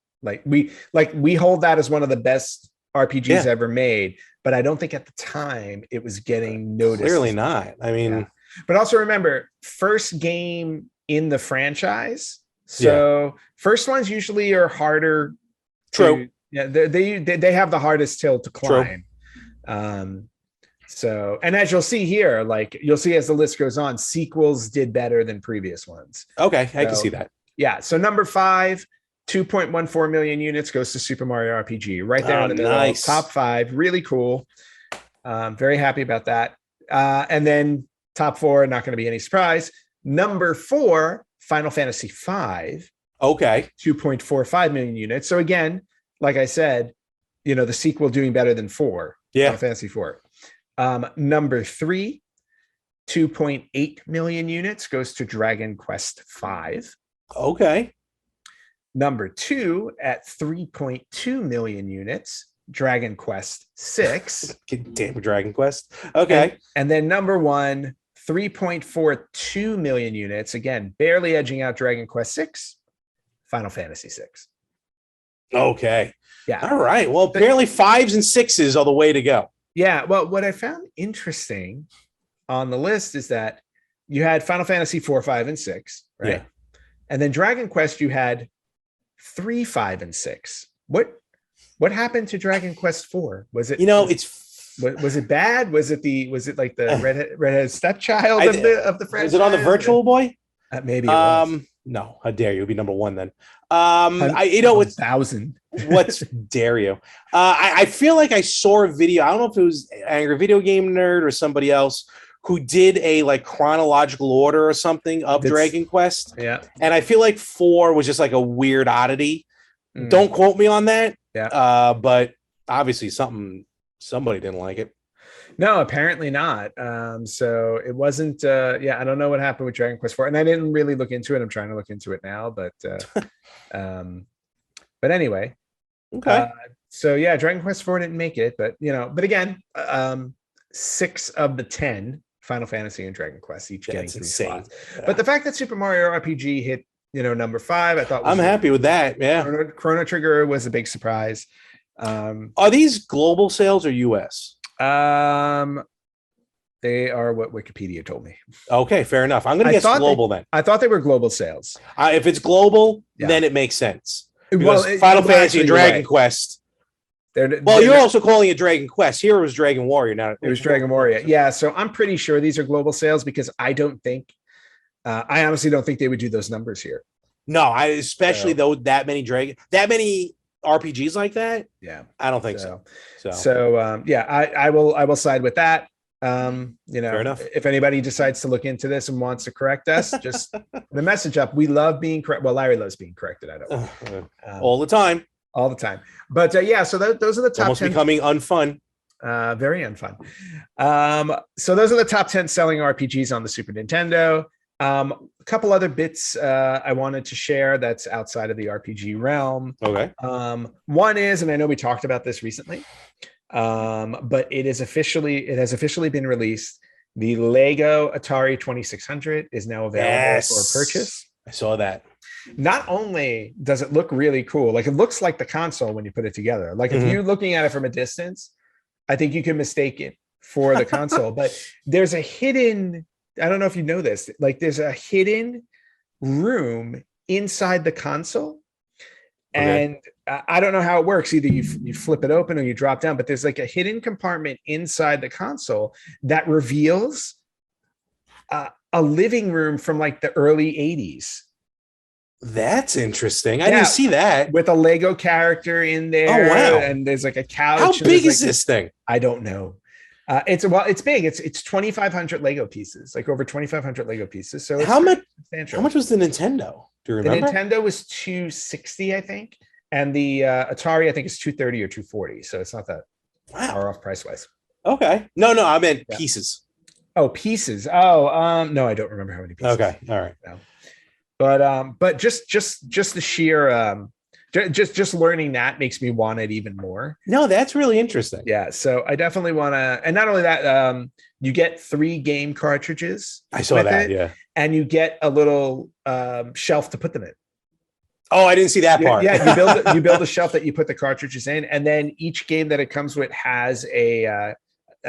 we hold that as one of the best RPGs ever made, but I don't think at the time it was getting noticed. Clearly not. I mean, but also remember, first game in the franchise. So first ones usually are harder. True. They have the hardest hill to climb. So, and as you'll see here, you'll see as the list goes on, sequels did better than previous ones. Okay, I can see that. Yeah. So number 5. 2.14 million units goes to Super Mario RPG, right there in the middle. Nice. Top 5, really cool. Very happy about that. And then top 4, not going to be any surprise. Number 4, Final Fantasy 5. Okay. 2.45 million units. So again, like I said, the sequel doing better than 4. Yeah. Final Fantasy 4. Number 3, 2.8 million units goes to Dragon Quest 5. Okay. Number 2 at 3.2 million units, Dragon Quest 6. Damn Dragon Quest. Okay. And then number 1, 3.42 million units. Again, barely edging out Dragon Quest 6, Final Fantasy 6. Okay. Yeah. All right. Well, apparently 5s and 6s are the way to go. Yeah. Well, what I found interesting on the list is that you had Final Fantasy 4, 5, and 6, right? Yeah. And then Dragon Quest, you had 3, 5, and 6. What happened to Dragon Quest 4? Was it was it bad? Was it like the redheaded stepchild of the franchise? Is it on the Virtual Boy? Maybe it was. No, how dare you? It'd be number 1 then. It's 1,000. What's dare you? I feel like I saw a video. I don't know if it was Angry Video Game Nerd or somebody else who did a like chronological order or something of Dragon Quest. Yeah. And I feel like 4 was just like a weird oddity. Don't quote me on that. Yeah. But obviously somebody didn't like it. No, apparently not. So it wasn't I don't know what happened with Dragon Quest 4. And I didn't really look into it. I'm trying to look into it now, but anyway. Okay. So yeah, Dragon Quest 4 didn't make it, but again, 6 of the 10 Final Fantasy and Dragon Quest each getting 3 slots. Yeah. But the fact that Super Mario RPG hit, number 5, I thought I'm happy with that. Yeah. Chrono Trigger was a big surprise. Are these global sales or US? They are what Wikipedia told me. Okay, fair enough. I'm going to guess global then. I thought they were global sales. If it's global, then it makes sense. Because Final Fantasy and Dragon Quest. You're also calling it Dragon Quest. Here it was Dragon Warrior. Now it was Dragon Warrior. Yeah, so I'm pretty sure these are global sales because I I honestly don't think they would do those numbers here. No, especially though that many RPGs like that. Yeah, I don't think so. I will side with that. Fair enough. If anybody decides to look into this and wants to correct us, just the message up. We love being correct. Well, Larry loves being corrected. I don't all the time. But so those are the top almost 10 becoming unfun. Very unfun. So those are the top 10 selling RPGs on the Super Nintendo. A couple other bits I wanted to share that's outside of the RPG realm. Okay. One is, and I know we talked about this recently, but it has officially been released. The Lego Atari 2600 is now available for purchase. I saw that. Not only does it look really cool, like it looks like the console when you put it together. Like if you're looking at it from a distance, I think you can mistake it for the console, but there's a hidden, I don't know if you know this, like there's a hidden room inside the console. And I don't know how it works. Either you flip it open or you drop down, but there's like a hidden compartment inside the console that reveals a living room from like the early 80s. That's interesting. I didn't see that. With a Lego character in there. Oh, wow. And there's like a couch. How big is this thing? I don't know. It's big. It's 2,500 Lego pieces, like over 2,500 Lego pieces. So how much was the Nintendo? Do you remember? The Nintendo was $260, I think. And the Atari, I think, is $230 or $240. So it's not that far off price wise. Okay. No, I meant pieces. Oh, pieces. Oh, no, I don't remember how many pieces. Okay. All right. No. But just the sheer just learning that makes me want it even more. No, that's really interesting. Yeah, so I definitely want to, and not only that, you get 3 game cartridges. I saw that, and you get a little shelf to put them in. Oh, I didn't see that part. Yeah, you build a shelf that you put the cartridges in, and then each game that it comes with has a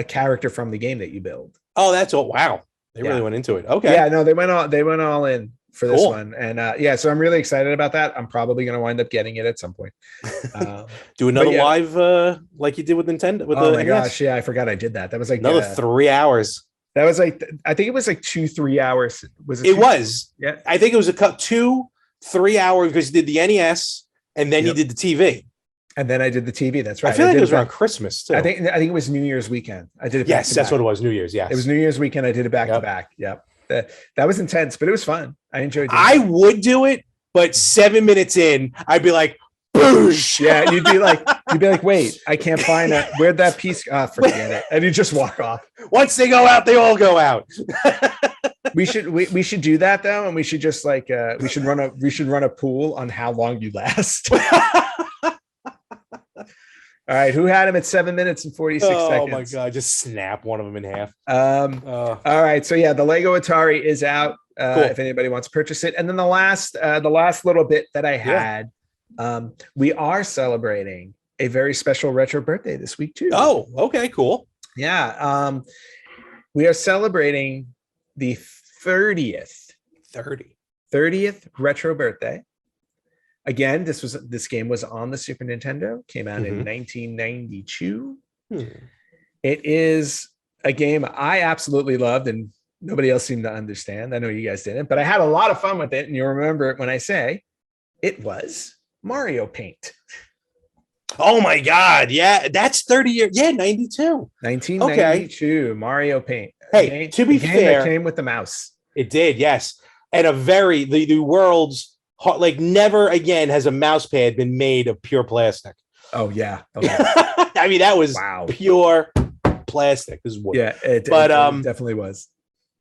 character from the game that you build. Oh, that's wow. They really went into it. Okay. Yeah, no, they went all in for this one. And so I'm really excited about that. I'm probably going to wind up getting it at some point. Do another live like you did with Nintendo. Oh my gosh. Yeah, I forgot I did that. That was like another 3 hours. That was like, I think it was like 2-3 hours. Was it? It was. Yeah. I think it was 2-3 hours because you did the NES and then you did the TV. And then I did the TV. That's right. I feel like it was around Christmas too. I think it was New Year's weekend. I did it. Yes, that's what it was. New Year's. Yes. It was New Year's weekend. I did it back to back. Yep. That was intense, but it was fun. I enjoyed it. I would do it, but 7 minutes in, I'd be like, boosh. Yeah, you'd be like, wait, I can't find that. Where'd that piece? Forget it. And you just walk off. Once they go out, they all go out. we should do that though, and we should just like we should run a pool on how long you last. All right, who had him at 7 minutes and 46 seconds? Oh my god, just snap one of them in half. All right, so yeah, the Lego Atari is out. Cool. If anybody wants to purchase it. And then the last little bit that I had, we are celebrating a very special retro birthday this week too. Oh, okay, cool. Yeah, we are celebrating the 30th retro birthday. Again, this game was on the Super Nintendo, came out in 1992. It is a game I absolutely loved and nobody else seemed to understand. I know you guys didn't, but I had a lot of fun with it. And you'll remember it when I say it was Mario Paint. Oh my God. Yeah, that's 30 years. Yeah, 92. 1992, okay. Mario Paint. Hey, to be fair, it came with the mouse. It did, yes. And the world's, like, never again has a mouse pad been made of pure plastic. Oh, yeah. I mean, that was pure plastic. This is wood. Yeah, it definitely was.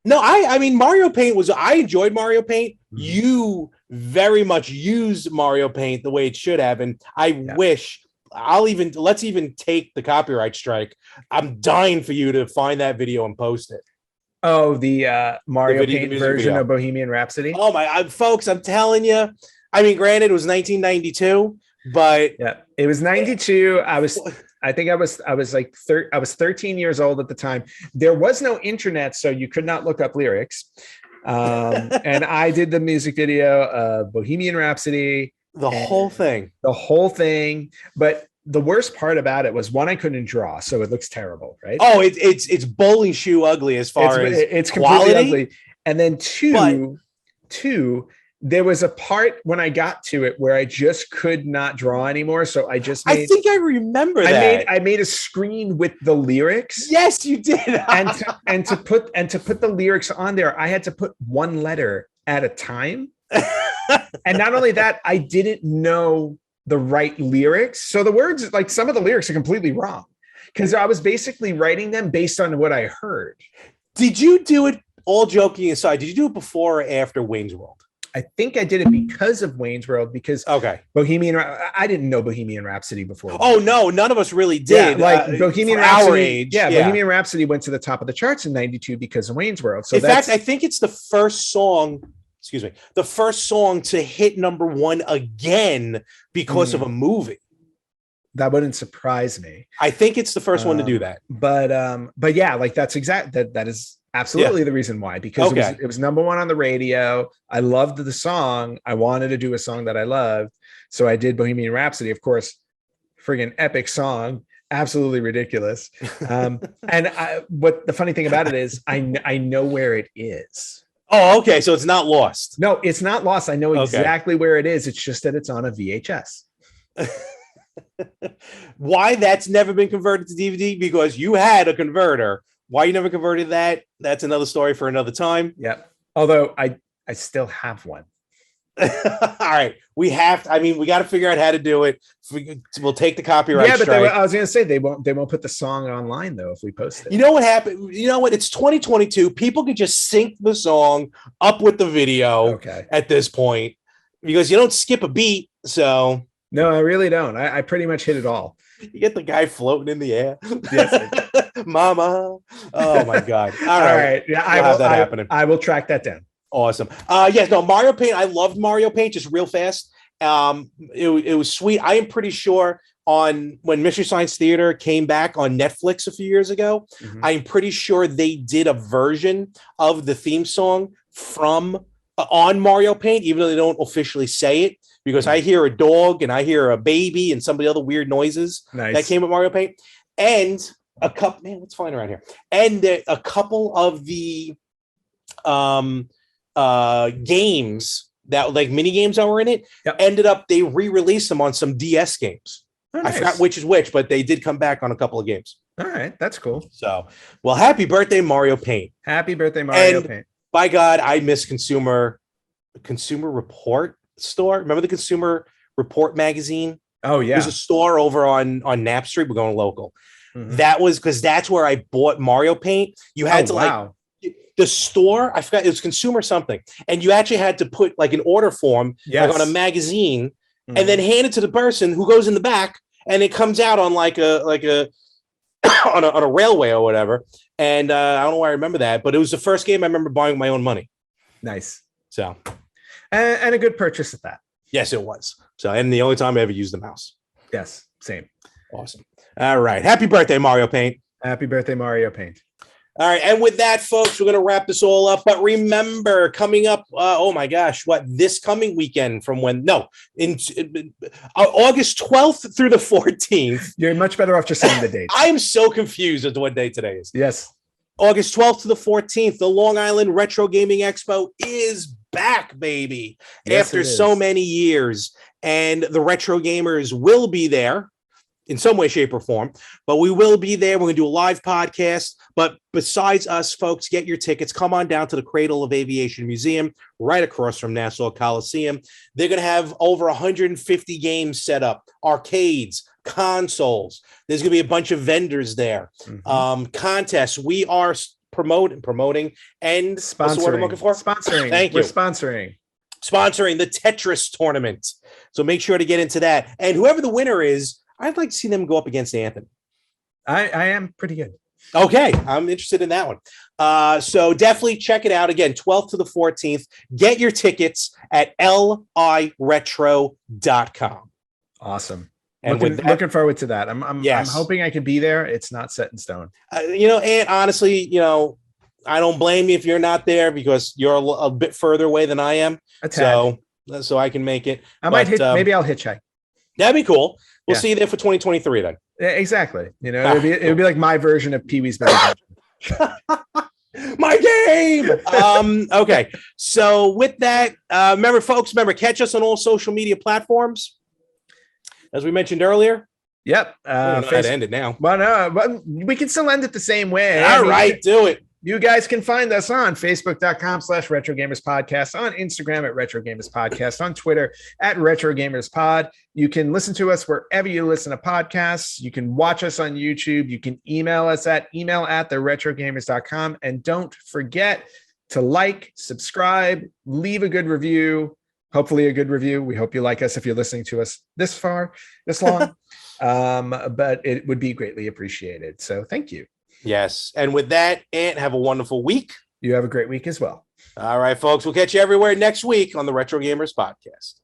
No, I mean, Mario Paint I enjoyed Mario Paint. You very much used Mario Paint the way it should have. And I wish let's even take the copyright strike. I'm dying for you to find that video and post it. Oh, the Mario Paint version of Bohemian Rhapsody. Oh my, folks, I'm telling you. I mean, granted, it was 1992, but yeah, it was 92. I was 13 years old at the time. There was no internet, so you could not look up lyrics. And I did the music video of Bohemian Rhapsody. The whole thing. But the worst part about it was, one, I couldn't draw, so it looks terrible, right? Oh, it's bowling shoe ugly as far as it's completely ugly. And then two, there was a part when I got to it where I just could not draw anymore. So I think I remember that. I made a screen with the lyrics. Yes, you did. and to put the lyrics on there, I had to put one letter at a time. And not only that, I didn't know the right lyrics. So the words, like, some of the lyrics are completely wrong because I was basically writing them based on what I heard. Did you do it, all joking aside, did you do it before or after Wayne's World? I think I did it because of Wayne's World, because I didn't know Bohemian Rhapsody before. Oh no, none of us really did. Yeah, Bohemian Rhapsody, our age. Yeah, Bohemian Rhapsody went to the top of the charts in 92 because of Wayne's World. So in fact, I think it's the first song to hit number one again because of a movie. That wouldn't surprise me. I think it's the first one to do that. But yeah, like that is absolutely the reason why, because it was number one on the radio. I loved the song. I wanted to do a song that I loved. So I did Bohemian Rhapsody, of course, friggin' epic song, absolutely ridiculous. What the funny thing about it is I know where it is. Oh, okay. So it's not lost. No, it's not lost. I know exactly where it is. It's just that it's on a VHS. Why that's never been converted to DVD? Because you had a converter. Why you never converted that? That's another story for another time. Yeah. Although I still have one. All right. We got to figure out how to do it. We'll take the copyright. Yeah, but I was going to say they won't put the song online though if we post it. You know what happened? You know what? It's 2022. People can just sync the song up with the video at this point because you don't skip a beat. So no, I really don't. I pretty much hit it all. You get the guy floating in the air. Yes, Mama. Oh my God. All right. Yeah, I will track that down. Awesome. Mario Paint. I loved Mario Paint, just real fast. It was sweet. I am pretty sure when Mystery Science Theater came back on Netflix a few years ago, I'm pretty sure they did a version of the theme song from on Mario Paint, even though they don't officially say it, because I hear a dog and I hear a baby and some of the other weird noises that came with Mario Paint, and a couple. Man, what's flying around here? And a couple of the games that, like, mini games that were in it, ended up, they re-released them on some DS games. Nice. I forgot which is which, but they did come back on a couple of games. All right, that's cool. So, well, happy birthday, Mario Paint. Happy birthday, Mario Paint. By God, I miss Consumer Report store. Remember the Consumer Report magazine? Oh yeah, there's a store over on Knapp Street. We're going local. That was because that's where I bought Mario Paint. You had to like the store, I forgot, it was Consumer something, and you actually had to put like an order form like on a magazine, and then hand it to the person who goes in the back, and it comes out on like a on a railway or whatever. And I don't know why I remember that, but it was the first game I remember buying with my own money. Nice. So, and a good purchase at that. Yes, it was. So, and the only time I ever used the mouse. Yes, same. Awesome. All right. Happy birthday, Mario Paint. Happy birthday, Mario Paint. All right. And with that, folks, we're going to wrap this all up. But remember, coming up, oh my gosh, this coming weekend from when? No, in August 12th through the 14th. You're much better off just saying the date. I'm so confused as to what day today is. Yes. August 12th to the 14th, the Long Island Retro Gaming Expo is back, baby. Yes, after so many years. And the retro gamers will be there in some way, shape, or form. But we will be there. We're going to do a live podcast. But besides us, folks, get your tickets. Come on down to the Cradle of Aviation Museum, right across from Nassau Coliseum. They're going to have over 150 games set up, arcades, consoles. There's going to be a bunch of vendors there. Contests. We are promoting and sponsoring. What's the word I'm looking for? Sponsoring. Thank you. We're sponsoring the Tetris tournament. So make sure to get into that. And whoever the winner is, I'd like to see them go up against Anthony. I am pretty good. Okay, I'm interested in that one. So definitely check it out. Again, 12th to the 14th. Get your tickets at liretro.com. Awesome. And looking forward to that. I'm hoping I can be there. It's not set in stone. And honestly, I don't blame you if you're not there because you're a bit further away than I am. So I can make it. Maybe I'll hitchhike. That'd be cool. We'll see you there for 2023 then. Exactly. It would be like my version of Pee-wee's Big Adventure. My game. Okay. So with that, remember, catch us on all social media platforms. As we mentioned earlier. Yep. I don't know how to end it now. Well, no, but we can still end it the same way. All right, do it. You guys can find us on Facebook.com/RetroGamersPodcast, on Instagram at RetroGamersPodcast, on Twitter at RetroGamersPod. You can listen to us wherever you listen to podcasts. You can watch us on YouTube. You can email us at email@theretrogamers.com. And don't forget to like, subscribe, leave a good review. Hopefully a good review. We hope you like us if you're listening to us this long. But it would be greatly appreciated. So thank you. Yes. And with that, Ant, have a wonderful week. You have a great week as well. All right, folks. We'll catch you everywhere next week on the Retro Gamers Podcast.